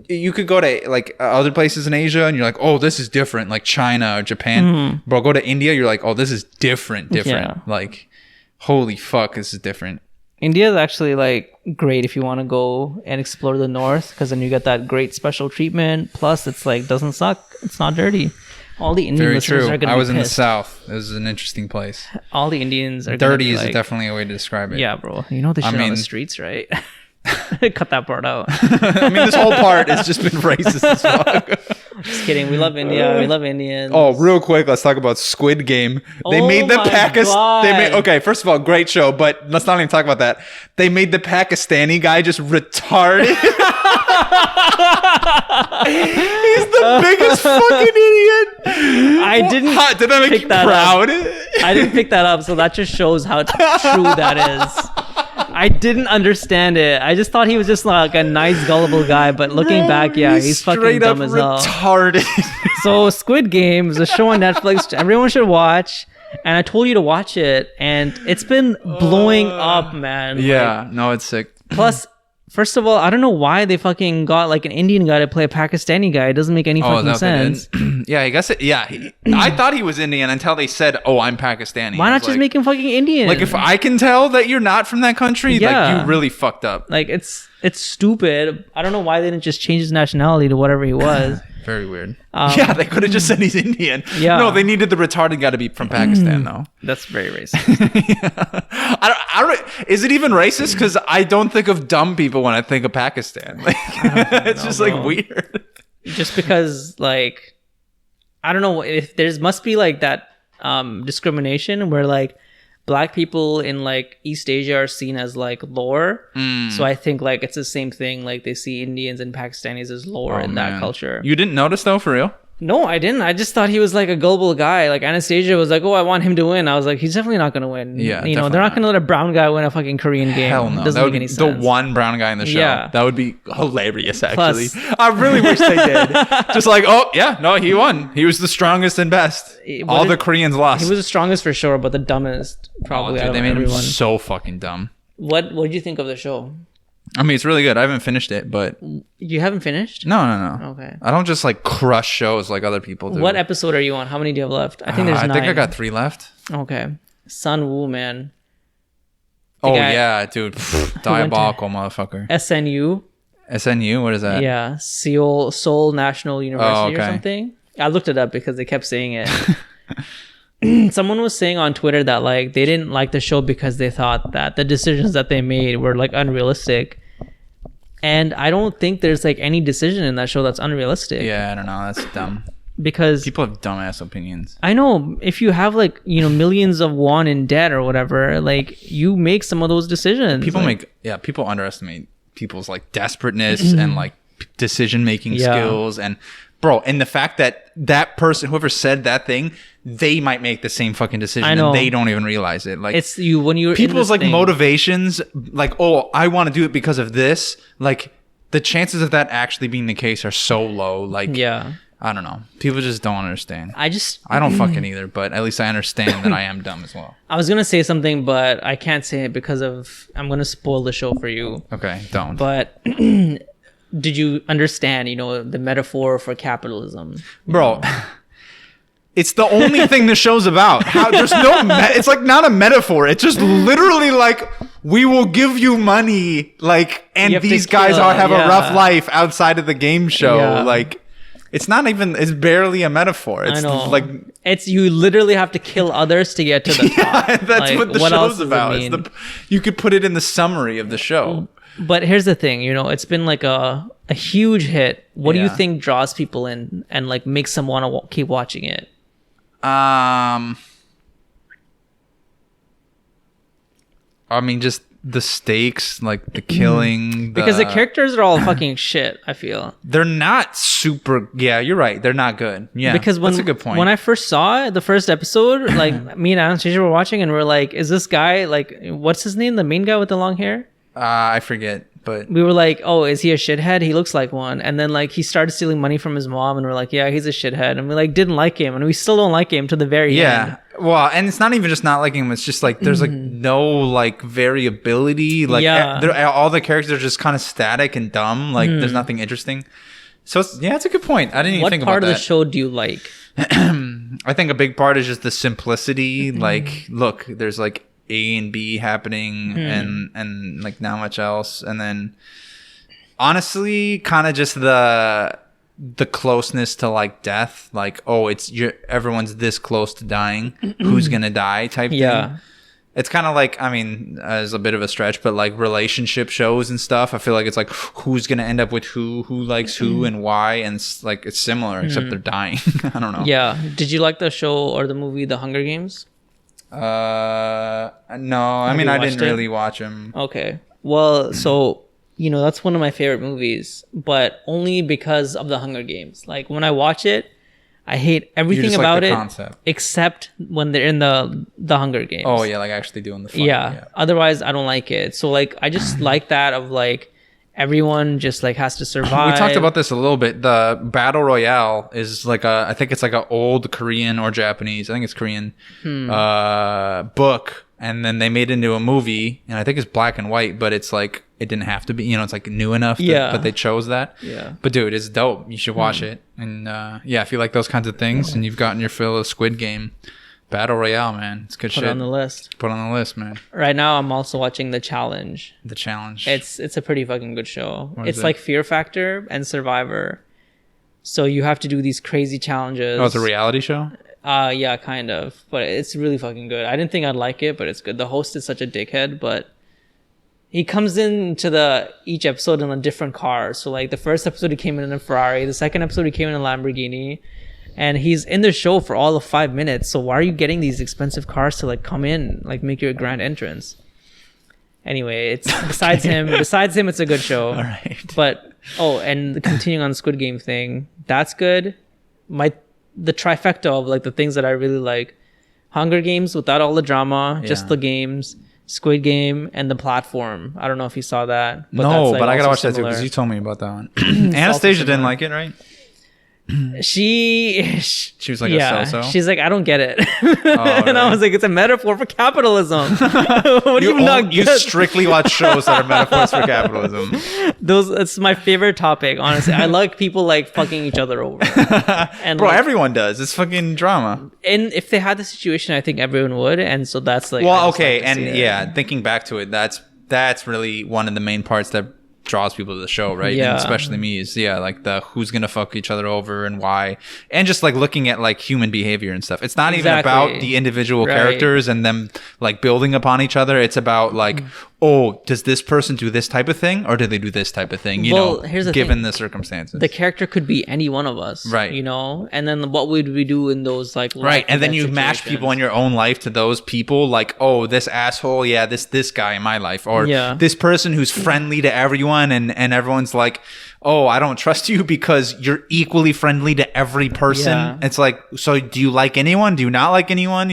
you could go to like other places in Asia, and you're like, oh, this is different, like China or Japan. Bro, go to India, you're like, oh, this is different. Yeah. Like, holy fuck, this is different. India is actually like great if you want to go and explore the north, because then you get that great special treatment. Plus, it's like doesn't suck. It's not dirty. All the Indian Very listeners true. are gonna I be was in the pissed. south. It was an interesting place. All the Indians are gonna Dirty be is like, definitely a way to describe it. Yeah, bro. You know the I shit on mean- the streets, right? Cut that part out. I mean, this whole part has just been racist as fuck. Just kidding. We love India. We love Indians. Oh, real quick, let's talk about Squid Game. They Oh made the my God. They made okay. First of all, great show, but let's not even talk about that. They made the Pakistani guy just retarded. He's the biggest fucking idiot. I didn't Did that make pick you that proud? I didn't pick that up, so that just shows how true that is. I didn't understand it. I just thought he was just like a nice, gullible guy, but looking back, yeah, he's fucking straight up dumb as hell. retarded. So Squid Game is a show on Netflix everyone should watch, and I told you to watch it, and it's been blowing up, man. Yeah, no, it's sick. Plus, first of all, I don't know why they fucking got like an Indian guy to play a Pakistani guy. It doesn't make any fucking that what they sense. did? Yeah, I guess it. Yeah, I thought he was Indian until they said, "Oh, I'm Pakistani." Why I not was just like, make him fucking Indian? Like, if I can tell that you're not from that country, Yeah. like you really fucked up. Like it's stupid. I don't know why they didn't just change his nationality to whatever he was. Very weird. Yeah, they could have just said he's Indian. Yeah. No, they needed the retarded guy to be from Pakistan, though. That's very racist. I don't. Is it even racist? Because I don't think of dumb people when I think of Pakistan. Like, it's just like weird. Just because, like, I don't know if there's must be like that discrimination where like black people in like East Asia are seen as like lower. So I think like it's the same thing. Like they see Indians and Pakistanis as lower in that culture. You didn't notice though, for real? No, I didn't. I just thought he was like a gullible guy. Like Anastasia was like, "Oh, I want him to win." I was like, "He's definitely not going to win." Yeah, you know, definitely they're not not. going to let a brown guy win a fucking Korean game. Hell no. Doesn't That would make be any sense. the one brown guy in the show. Yeah. That would be hilarious, actually. Plus- I really wish they did. Just like, oh, yeah, no, he won. He was the strongest and best. All the Koreans lost. He was the strongest for sure, but the dumbest probably. Dude, out of they made everyone. him so fucking dumb. What did you think of the show? I mean, it's really good. I haven't finished it, but You haven't finished? no. Okay. I don't just like crush shows like other people do. What episode are you on? How many do you have left? I think there's 9. I think I got 3 left. Okay. Sun Woo, man. Oh, guy- yeah, dude. Diabolical motherfucker. SNU. SNU? What is that? Yeah. Seoul National University or okay. something. I looked it up because they kept saying it. Someone was saying on Twitter that like they didn't like the show because they thought that the decisions that they made were like unrealistic. And I don't think there's like any decision in that show that's unrealistic. Yeah, I don't know. That's dumb. Because People have dumbass opinions. I know if you have like, you know, millions of won in debt or whatever, like you make some of those decisions. People like, people underestimate people's like desperateness and like decision making Yeah. skills, and bro, and the fact that that person, whoever said that thing, they might make the same fucking decision I know. and they don't even realize it. Like, it's you when you're people's like thing, motivations, like, oh, I want to do it because of this. Like, the chances of that actually being the case are so low. Like, Yeah. I don't know. People just don't understand. I I don't fucking either, but at least I understand that I am dumb as well. was gonna say something, but I can't say it because of I'm gonna spoil the show for you. Okay, don't. But did you understand, you know, the metaphor for capitalism? Bro, It's the only thing the show's about. How there's no it's like not a metaphor. It's just literally like we will give you money, like, and these guys have a rough life outside of the game show. Yeah. Like, it's not even. It's barely a metaphor. It's like it's you literally have to kill others to get to the top. That's like, what the what show's else about. It's you could put it in the summary of the show. But here's the thing, it's been like a huge hit. What do you think draws people in and like makes them want to keep watching it? I mean, just the stakes, like the killing. Because the characters are all fucking shit, I feel. They're not super. Yeah, you're right. They're not good. Yeah, because that's a good point. When I first saw the first episode, like me and Anastasia were watching and we're like, is this guy, like, what's his name? The main guy with the long hair? I forget. But we were like, oh, is he a shithead? He looks like one. And then like he started stealing money from his mom and we're like, yeah, he's a shithead. And we like didn't like him and we still don't like him to the very end. Yeah. Well, and it's not even just not liking him. It's just like there's like no like variability. Like all the characters are just kind of static and dumb. Like there's nothing interesting. So it's a good point. I didn't even think about that. What part of the show do you like? I think a big part is just the simplicity. Like, look, there's like A and B happening and like not much else. And then honestly, kind of just the closeness to like death. Like, oh, everyone's this close to dying. Who's gonna die type thing. It's kind of like, I mean, as a bit of a stretch, but like relationship shows and stuff. I feel like it's like who's gonna end up with who likes who and why, and it's similar except they're dying. I don't know. Yeah. Did you like the show or the movie The Hunger Games? No. I mean, I didn't really watch them. Okay. Well, so that's one of my favorite movies, but only because of The Hunger Games. Like when I watch it, I hate everything about it concept. Except when they're in the Hunger Games. Oh yeah, like actually doing the fight. Yeah. Otherwise, I don't like it. So like, I just like that of like everyone just like has to survive. We talked about this a little bit. The battle royale is like I think it's like an old Korean or Japanese. I think it's Korean book, and then they made it into a movie, and I think it's black and white, but it's like it didn't have to be. It's like new enough. But they chose that. Yeah. But dude, it's dope. You should watch it. And if you like those kinds of things, and you've gotten your fill of Squid Game, battle royale, man, it's good shit. Put on the list. Put on the list, man. Right now, I'm also watching The Challenge. The Challenge. It's a pretty fucking good show. It's like Fear Factor and Survivor. So you have to do these crazy challenges. Oh, it's a reality show? Yeah, kind of. But it's really fucking good. I didn't think I'd like it, but it's good. The host is such a dickhead, but he comes into each episode in a different car. So like the first episode he came in a Ferrari, the second episode he came in a Lamborghini, and he's in the show for all of 5 minutes. So why are you getting these expensive cars to like come in, like make your grand entrance? Anyway, it's besides him, it's a good show. All right. But and continuing on the Squid Game thing, that's good. The trifecta of like the things that I really like: Hunger Games without all the drama, just the games, Squid Game, and The Platform. I don't know if you saw that. But no, that's, but I gotta watch that too because you told me about that one. Anastasia didn't like it, right? She was like a so-so. She's like, I don't get it. And I was like, it's a metaphor for capitalism. What do you not get? You strictly watch shows that are metaphors for capitalism. It's my favorite topic, honestly. I like people like fucking each other over. And bro, everyone does. It's fucking drama. And if they had the situation, I think everyone would. And so that's like, well, okay, and thinking back to it, that's really one of the main parts that draws people to the show, right? And especially me is like the who's gonna fuck each other over and why, and just like looking at like human behavior and stuff. It's not even about the individual characters and them like building upon each other. It's about like, oh, does this person do this type of thing or do they do this type of thing? Here's the given the circumstances, the character could be any one of us, right? And then what would we do in those like and then you match people in your own life to those people, like, oh, this asshole, this guy in my life, or this person who's friendly to everyone, and everyone's like, oh, I don't trust you because you're equally friendly to every person. It's like, so do you like anyone? Do you not like anyone?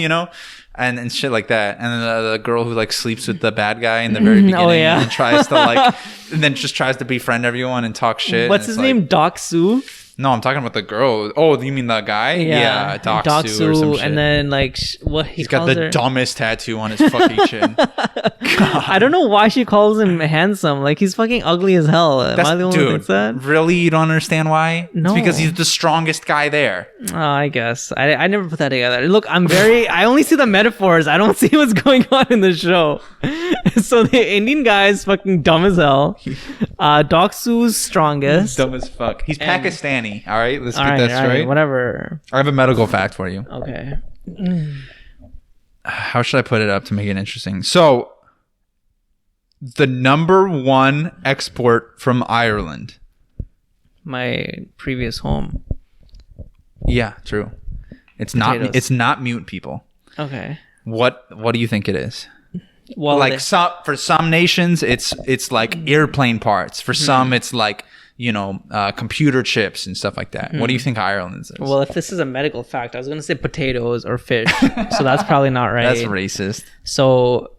And shit like that. And then the girl who like sleeps with the bad guy in the very beginning and tries to like, and then just tries to befriend everyone and talk shit. What's his name? Doc Soo? No, I'm talking about the girl. Oh, you mean the guy? Yeah, Doksu or some shit. And then like what He's got the dumbest tattoo on his fucking chin. I don't know why she calls him handsome. Like he's fucking ugly as hell. Am I the one who thinks that? Really? You don't understand why? No. It's because he's the strongest guy there. Oh, I guess. I never put that together. Look, I only see the metaphors. I don't see what's going on in the show. So the Indian guy is fucking dumb as hell. Doksu's strongest. Dumb as fuck. He's Pakistani. All right, let's get that straight. Whatever. I have a medical fact for you. Okay. How should I put it up to make it interesting? So, the number one export from Ireland. My previous home. Yeah, true. It's Potatoes. not. It's not mute people. Okay. What do you think it is? Well, like for some nations, it's like airplane parts. For some, it's like computer chips and stuff like that. What do you think Ireland's is? Well, if this is a medical fact, I was gonna say potatoes or fish, so that's probably not right. That's racist. So,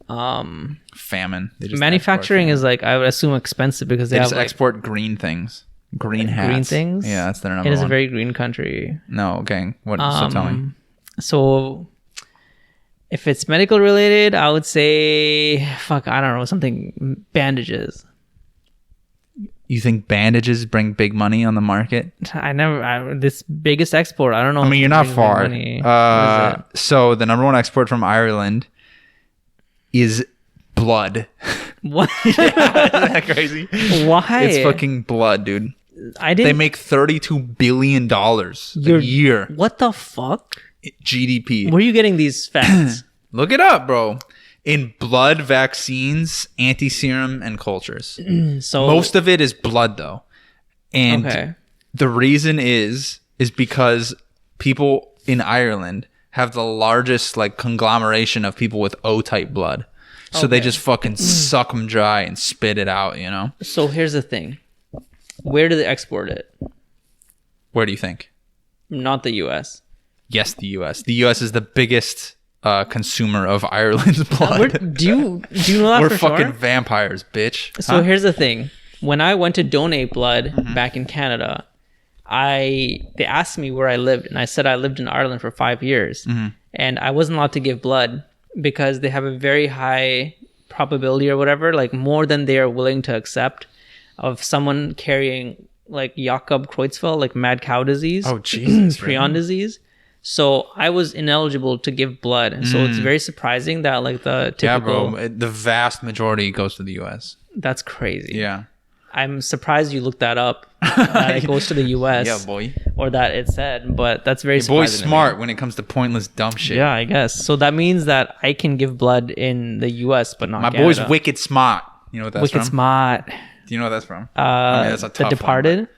famine. They just manufacturing is like I would assume expensive because they have just export green things, green hats. Green things. Yeah, that's their number one. It is one. a very green country. No, okay. What? So tell me. So, if it's medical related, I would say I don't know, something bandages. You think bandages bring big money on the market? This biggest export. I don't know. I mean, you're not far. So the number one export from Ireland is blood. What? Yeah, isn't that crazy? Why? It's fucking blood, dude. They make $32 billion a year. What the fuck? GDP. Where are you getting these facts? Look it up, bro. In blood, vaccines, anti-serum, and cultures. So most of it is blood, though. And the reason is because people in Ireland have the largest like conglomeration of people with O-type blood. So they just fucking suck them dry and spit it out, So here's the thing. Where do they export it? Where do you think? Not the U.S. Yes, the U.S. The U.S. is the biggest consumer of Ireland's blood. Do you know that We're for fucking sure? vampires, bitch. So here's the thing. When I went to donate blood back in Canada, they asked me where I lived, and I said I lived in Ireland for 5 years, and I wasn't allowed to give blood because they have a very high probability or whatever, like more than they are willing to accept, of someone carrying like Jakob Creutzfeldt, like mad cow disease. Oh Jesus! Prion disease. So I was ineligible to give blood. So it's very surprising that like the typical... Yeah, bro. The vast majority goes to the U.S. That's crazy. Yeah. I'm surprised you looked that up. That it goes to the U.S. Yeah, boy. Or that it said, but that's very Your surprising. boy's smart when it comes to pointless dumb shit. Yeah, I guess. So that means that I can give blood in the U.S., but not Canada. boy's wicked smart. You know what that's from? Wicked smart. Do you know what that's from? That's a tough The Departed? One,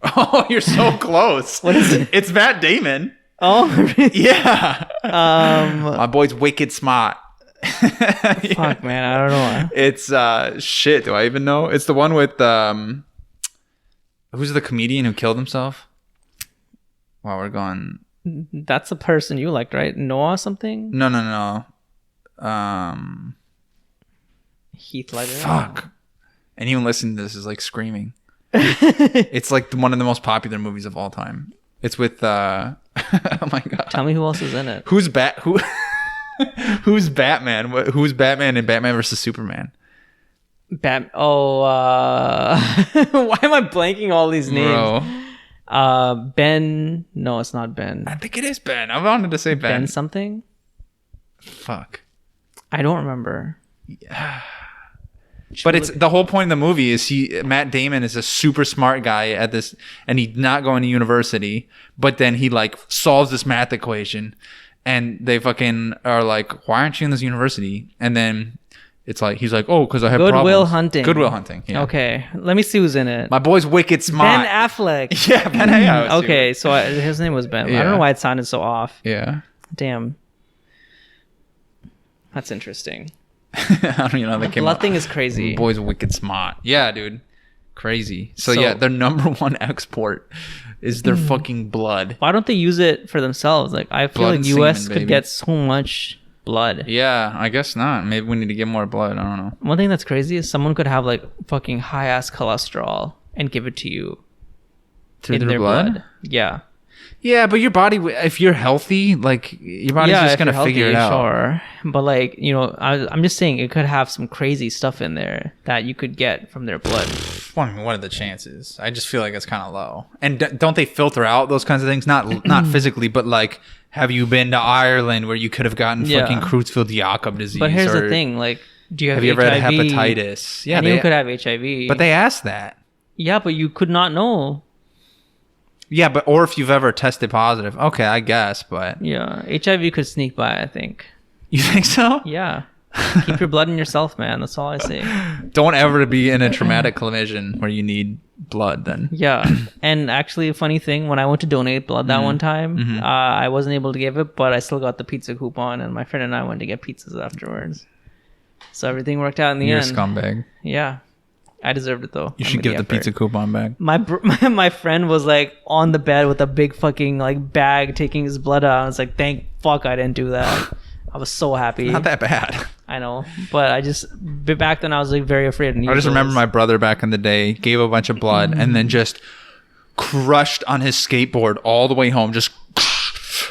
but... Oh, you're so close. What is it? It's Matt Damon. Oh, really? Yeah. My boy's wicked smart. Fuck, man. I don't know. It's shit. Do I even know? It's the one with who's the comedian who killed himself? Wow, we're going. That's the person you liked, right? Noah something? No. Heath Ledger. Fuck. Anyone listening to this is like screaming. It's like one of the most popular movies of all time. It's with oh my god. Tell me who else is in it. Who's Batman? Who's Batman in Batman versus Superman? Why am I blanking all these names? Bro. Ben. No, it's not Ben. I think it is Ben. I wanted to say Ben. Ben something? Fuck. I don't remember. Yeah. But it's the whole point of the movie is Matt Damon is a super smart guy at this, and he's not going to university, but then he like solves this math equation, and they fucking are like, why aren't you in this university? And then it's like, he's like, oh, because I have Goodwill problems. Goodwill Hunting. Yeah. Okay, let me see who's in it. My boy's wicked smart. Ben Affleck. Yeah, Ben Affleck. Okay, so his name was Ben. Yeah. I don't know why it sounded so off. Yeah. Damn. That's interesting. I don't even know how they came blood up. Thing is crazy. The boy's wicked smart. Yeah, dude. Crazy. So yeah, their number one export is their fucking blood. Why don't they use it for themselves? Like I feel like US could get so much blood. Yeah, I guess not. Maybe we need to get more blood. I don't know. One thing that's crazy is someone could have like fucking high ass cholesterol and give it to you. through in their blood? Yeah. Yeah, but your body, if you're healthy, like your body's just if gonna you're figure it healthy, out. Sure, but like I'm just saying it could have some crazy stuff in there that you could get from their blood. I mean, what are the chances? I just feel like it's kind of low. And don't they filter out those kinds of things? Not physically, but like, have you been to Ireland where you could have gotten fucking Creutzfeldt-Jakob disease? But here's the thing, like, do you have you ever had HIV? hepatitis? Yeah, anyone could have HIV. But they asked that. Yeah, but you could not know. Yeah, but or if you've ever tested positive. Okay, I guess, but Yeah, HIV could sneak by, I think. you think so? Yeah. Keep your blood in yourself, man. That's all I say. Don't ever be in a traumatic collision where you need blood then. Yeah. And actually, a funny thing, when I went to donate blood that one time, I wasn't able to give it, but I still got the pizza coupon, and my friend and I went to get pizzas afterwards. So everything worked out in the You're end. a scumbag. Yeah. I deserved it, though. You should give the pizza coupon back. My friend was like on the bed with a big fucking like bag taking his blood out. I was like, thank fuck I didn't do that. I was so happy. Not that bad. I know, but back then I was like very afraid. I just remember my brother back in the day gave a bunch of blood and then just crushed on his skateboard all the way home, just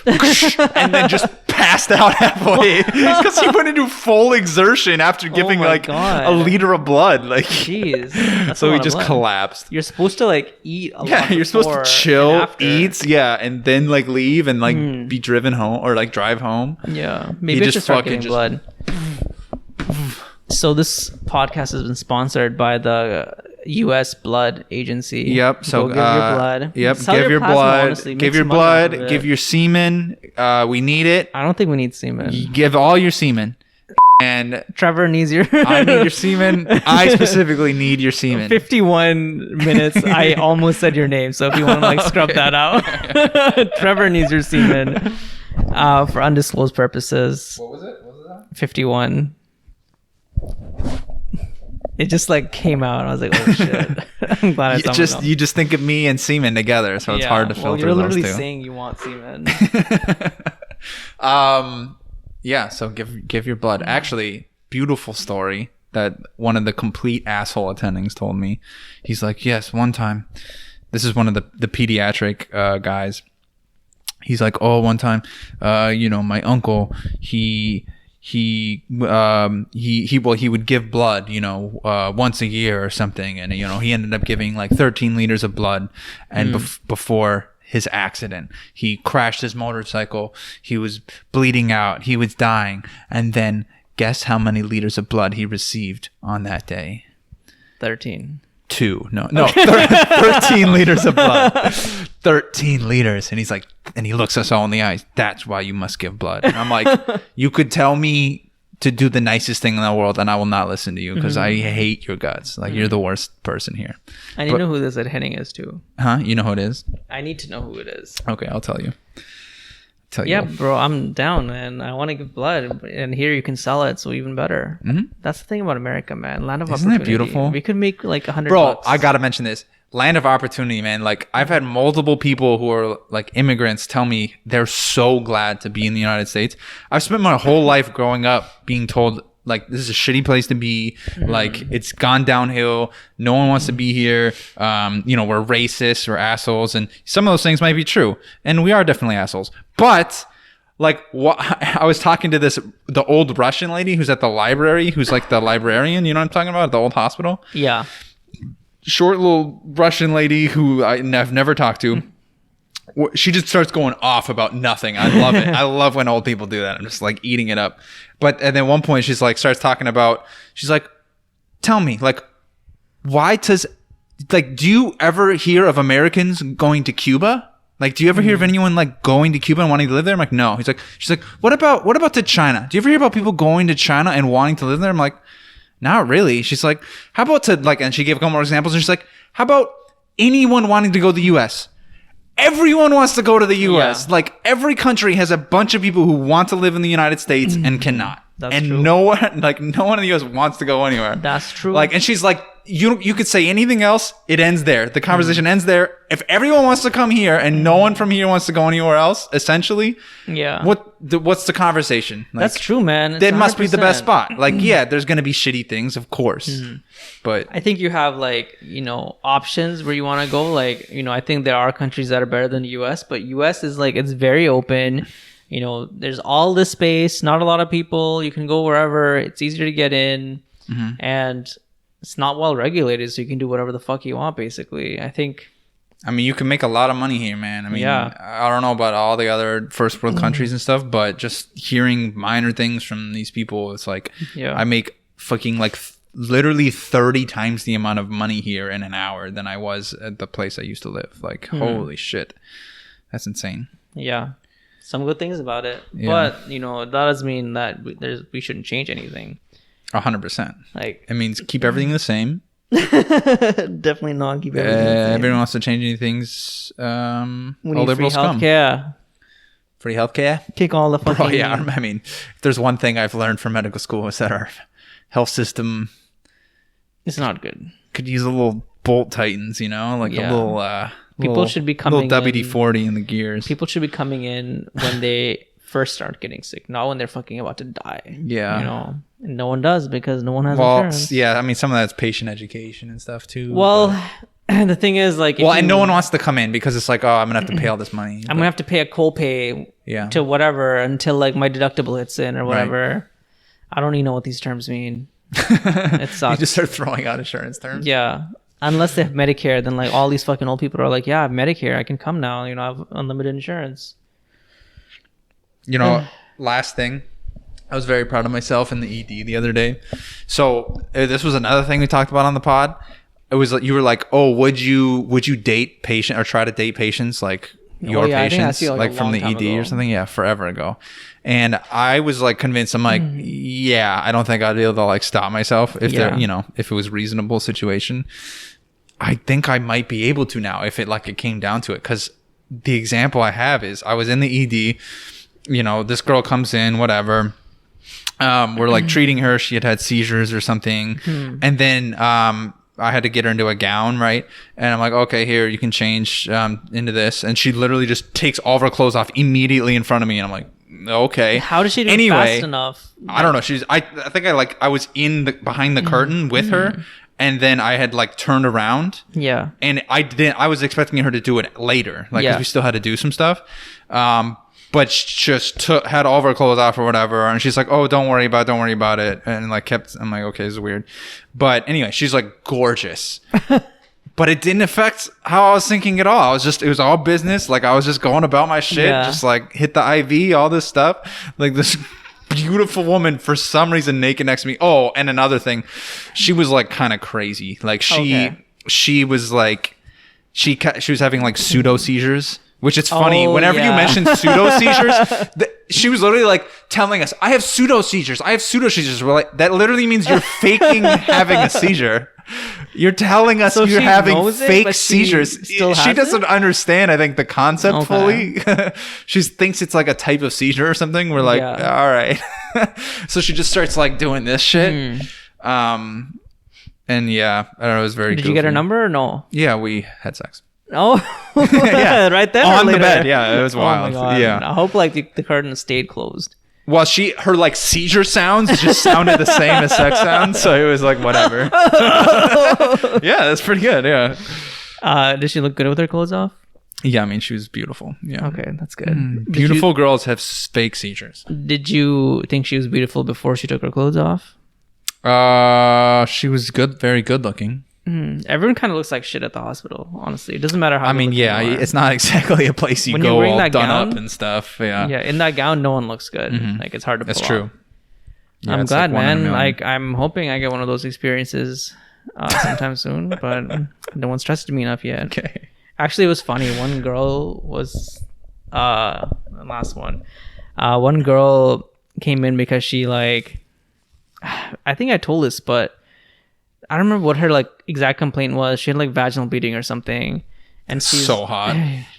and then just passed out halfway because he went into full exertion after giving God. a liter of blood. Like, jeez, that's so a he lot of just blood. collapsed. You're supposed to like eat a lot. Yeah, you're supposed to before chill, and after. eat, and then like leave and like be driven home or like drive home. Yeah, maybe I should start getting blood. So this podcast has been sponsored by the U.S. Blood Agency. Yep. So go give your blood. Yep. Sell Give your plasma, blood. honestly. Give Make your some money off of blood. it. Give your semen. We need it. I don't think we need semen. Give all your semen. And Trevor needs your. I need your semen. I specifically need your semen. 51 minutes. I almost said your name, so if you want to like scrub that out, Trevor needs your semen for undisclosed purposes. What was it? What was that? 51. It just like came out. I was like, oh shit. I'm glad I saw You just think of me and semen together, so it's hard to filter you're literally those two. saying you want semen. Yeah, so give your blood. Actually, beautiful story that one of the complete asshole attendings told me. He's like, yes, one time, this is one of the pediatric guys. He's like, oh, one time, my uncle, he would give blood, once a year or something, and he ended up giving like 13 liters of blood, and before his accident, he crashed his motorcycle, he was bleeding out, he was dying, and then guess how many liters of blood he received on that day? 13. 13 liters of blood. 13 liters. And he's like, and he looks us all in the eyes. That's why you must give blood. And I'm like, you could tell me to do the nicest thing in the world and I will not listen to you because I hate your guts. Like, you're the worst person here. I need to know who this heading is too. Huh? You know who it is? I need to know who it is. Okay, I'll tell you. Yeah, bro, I'm down, man. I want to give blood, and here you can sell it, so even better. That's the thing about America, man. Land of opportunity. Isn't it beautiful? We could make like $100. Bro, I gotta mention this. Land of opportunity, man. Like, I've had multiple people who are like immigrants tell me they're so glad to be in the United States. I've spent my whole life growing up being told, like, this is a shitty place to be. Like, it's gone downhill. No one wants to be here. We're racist or assholes. And some of those things might be true. And we are definitely assholes. But, like, I was talking to the old Russian lady who's at the library, who's like the librarian. You know what I'm talking about? At the old hospital? Yeah. Short little Russian lady who I've never talked to. She just starts going off about nothing. I love it. I love when old people do that. I'm just like eating it up. And then at one point she's like, starts talking about, she's like, tell me, like, why do you ever hear of Americans going to Cuba? Like, do you ever hear of anyone like going to Cuba and wanting to live there? I'm like, no. She's like, what about to China? Do you ever hear about people going to China and wanting to live there? I'm like, not really. She's like, how about and she gave a couple more examples. And she's like, how about anyone wanting to go to the US? Everyone wants to go to the US. Yeah. Like, every country has a bunch of people who want to live in the United States and cannot. That's and true. no one in the US wants to go anywhere. That's true. Like, and she's like, you could say anything else, it ends there. The conversation ends there. If everyone wants to come here and no one from here wants to go anywhere else, essentially, what's the conversation? Like, that's true, man. That must be the best spot. Like, yeah, there's gonna be shitty things, of course, but I think you have like, you know, options where you want to go. Like, you know, I think there are countries that are better than the US, but US is like, it's very open. You know, there's all this space, not a lot of people. You can go wherever. It's easier to get in, and it's not well regulated, so you can do whatever the fuck you want, basically. I mean, you can make a lot of money here, man. I mean, I don't know about all the other first world countries and stuff, but just hearing minor things from these people, it's like, I make fucking like literally 30 times the amount of money here in an hour than I was at the place I used to live. Like, holy shit. That's insane. Yeah. Some good things about it. But, you know, that doesn't mean that we shouldn't change anything. 100%. Like, it means keep everything the same. Definitely not keep everything the same. Everyone wants to change any things. All liberals free come. Healthcare. Free healthcare? Kick all the fucking... Oh, yeah. I mean, if there's one thing I've learned from medical school is that our health system... It's not good. Could use a little bolt tightens, you know? Like a little... People should be coming little WD-40 in the gears. People should be coming in when they first start getting sick, not when they're fucking about to die. Yeah. You know? And no one does because no one has insurance. Yeah, I mean, some of that's patient education and stuff too. Well, the thing is, like... and no one wants to come in because it's like, oh, I'm going to have to pay all this money. I'm going to have to pay a copay to whatever until, like, my deductible hits in or whatever. Right. I don't even know what these terms mean. It sucks. You just start throwing out insurance terms? Yeah. Unless they have Medicare, then, like, all these fucking old people are like, yeah, I have Medicare. I can come now. You know, I have unlimited insurance. You know, last thing. I was very proud of myself in the ED the other day. So this was another thing we talked about on the pod. It was like, you were like, oh, would you date patient or try to date patients like your patients, like from the ED ago. Or something? Yeah, forever ago. And I was like convinced. I'm like, yeah, I don't think I'd be able to like stop myself if there, you know, if it was a reasonable situation. I think I might be able to now if it came down to it. Because the example I have is I was in the ED. You know, this girl comes in, whatever. We're like treating her. She had seizures or something. And then I had to get her into a gown, right? And I'm like, okay, here, you can change into this. And she literally just takes all of her clothes off immediately in front of me. And I'm like, okay. How does she do it fast enough? I don't know. I think I was behind the curtain with her. And then I had like turned around. Yeah. And I was expecting her to do it later. Like, 'cause we still had to do some stuff. But she just had all of her clothes off or whatever. And she's like, oh, don't worry about it. And like I'm like, okay, this is weird. But anyway, she's like gorgeous. But it didn't affect how I was thinking at all. It was all business. Like I was just going about my shit. Just like hit the IV, all this stuff. Like this beautiful woman for some reason naked next to me. Oh, and another thing, she was like kind of crazy. Like she was like, she was having like pseudo seizures. Which it's funny. Whenever you mention pseudo seizures, she was literally like telling us, I have pseudo seizures. We're like, that literally means you're faking having a seizure. You're telling us you're having fake seizures. She doesn't understand, I think, the concept fully. She thinks it's like a type of seizure or something. We're like, all right. So she just starts like doing this shit. And yeah, I don't know. It was very Did you get her number or no? Yeah, we had sex. Oh, yeah, right there. On the bed. Yeah, it was wild. Oh my God. Yeah, I hope like the curtain stayed closed. Well, her like seizure sounds just sounded the same as sex sounds, so it was like whatever. Yeah, that's pretty good. Yeah. Did she look good with her clothes off? Yeah, I mean she was beautiful. Yeah. Okay, that's good. Beautiful girls have fake seizures. Did you think she was beautiful before she took her clothes off? She was good, very good looking. Everyone kind of looks like shit at the hospital, honestly. It doesn't matter how. I mean, yeah, it's not exactly a place you go all done up and stuff. Yeah, in that gown, no one looks good. Like it's hard to pull That's true. Yeah, I'm glad, man. Like I'm hoping I get one of those experiences sometime soon, but no one's trusted me enough yet. Okay. Actually, it was funny. One girl was the last one. One girl came in because she like, I think I told this, but I don't remember what her like exact complaint was. She had like vaginal bleeding or something, and she's so hot.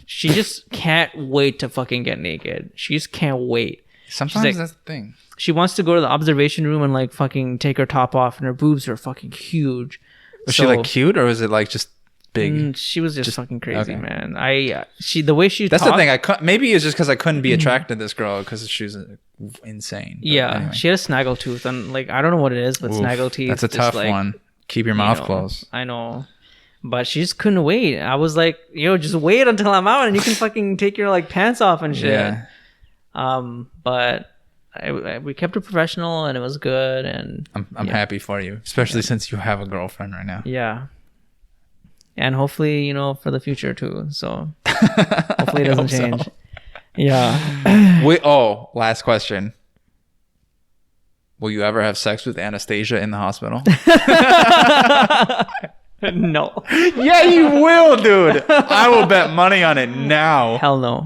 She just can't wait to fucking get naked. She just can't wait. Sometimes like, that's the thing. She wants to go to the observation room and like fucking take her top off, and her boobs are fucking huge. Was she like cute or was it like just big? She was just fucking crazy, okay. man. The way she That's talked, the thing. I couldn't, maybe it's just because I couldn't be attracted to this girl because she was insane. But yeah, anyway. she had a snaggle tooth, and like I don't know what it is, but Oof, snaggle teeth. That's a just, tough like, one. Keep your mouth know, closed. I know. But she just couldn't wait. I was like, just wait until I'm out and you can fucking take your like pants off and shit. Yeah. But we kept it professional and it was good. And I'm happy for you, especially since you have a girlfriend right now. yeah. And hopefully, for the future too. So hopefully it doesn't change. So. Yeah. Last question. Will you ever have sex with Anastasia in the hospital? No. Yeah, you will, dude. I will bet money on it now. Hell no.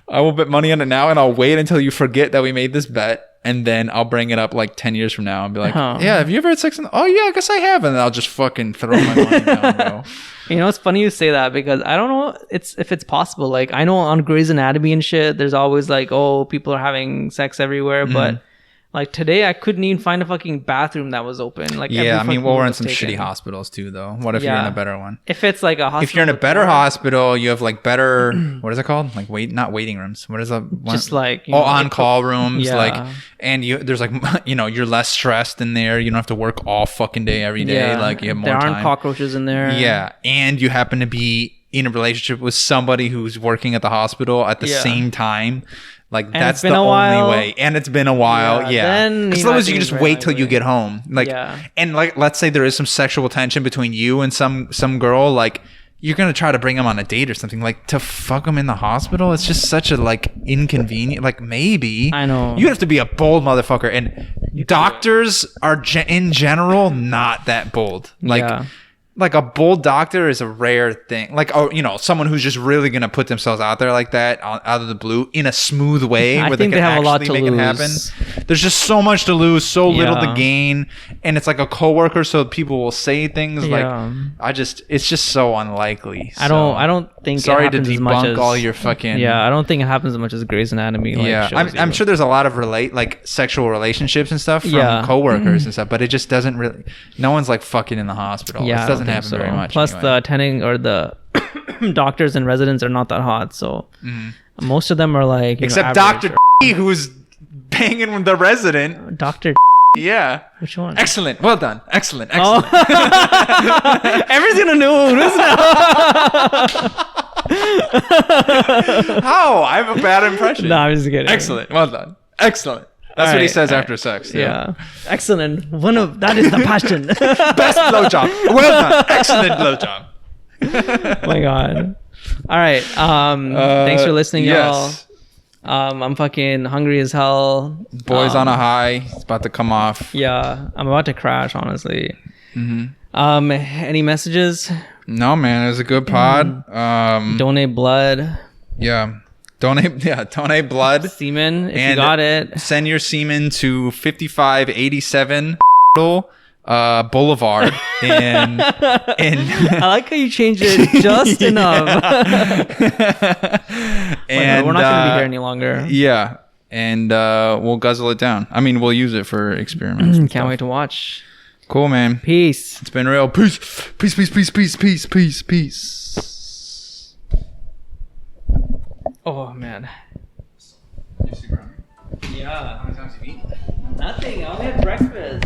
I will bet money on it now, and I'll wait until you forget that we made this bet, and then I'll bring it up like 10 years from now and be like, yeah, have you ever had sex? Oh, yeah, I guess I have. And then I'll just fucking throw my money down, bro. It's funny you say that because I don't know if it's possible. Like, I know on Grey's Anatomy and shit, there's always like, people are having sex everywhere, but like today, I couldn't even find a fucking bathroom that was open. Like, yeah, I mean, well, we're in some taken. shitty hospitals too, though. What if you're in a better one? If it's like a hospital, if you're in a better hospital, you have like better, what is it called? Like not waiting rooms. What is that? Just like on call rooms, yeah. like, and there's like you're less stressed in there. You don't have to work all fucking day every day. Yeah. Like you have more there time. aren't cockroaches in there. Yeah, and you happen to be in a relationship with somebody who's working at the hospital at the same time. Like, and that's the only way. And it's been a while. Yeah. As long as you can just wait till you get home. Like, and like, let's say there is some sexual tension between you and some girl. Like, you're going to try to bring them on a date or something. Like, to fuck them in the hospital, it's just such a, like, inconvenient. Like, maybe. I know. You have to be a bold motherfucker. And doctors are, in general, not that bold. Like, like a bold doctor is a rare thing. Like, someone who's just really gonna put themselves out there like that, out of the blue, in a smooth way, where they can have actually make it happen. There's just so much to lose, so little to gain, and it's like a coworker, so people will say things like, it's just so unlikely. I don't think. Sorry it to happens as much debunk as, all your fucking. Yeah, I don't think it happens as much as Grey's Anatomy. Like, I'm sure there's a lot of sexual relationships and stuff from coworkers and stuff, but it just doesn't really. No one's like fucking in the hospital. Yeah, it doesn't happen very much. Plus, the attending or the doctors and residents are not that hot, so most of them are like. Except Dr. who's banging with the resident. Dr. Yeah. Which one? Excellent. Well done. Excellent. Excellent. Everyone's gonna know who it is now. How? I have a bad impression. No, I'm just kidding. Excellent. Well done. Excellent. That's what he says after sex. Yeah. Excellent. That is the passion. Best blowjob. Well done. Excellent blowjob. Oh my god. All right. Thanks for listening, y'all. I'm fucking hungry as hell. Boys on a high. It's about to come off. Yeah, I'm about to crash, honestly. Any messages? No, man. It was a good pod. Donate blood. Yeah. Donate blood. Semen, if you got it. Send your semen to 5587 Boulevard in I like how you changed it just enough. And we're not gonna be here any longer. Yeah. And we'll guzzle it down. I mean, we'll use it for experiments. Can't wait to watch. Cool, man. Peace. It's been real. Peace. Peace, peace, peace, peace, peace, peace, peace. Oh man. You super hungry? Yeah. How many times have you eaten? Nothing. I only had breakfast.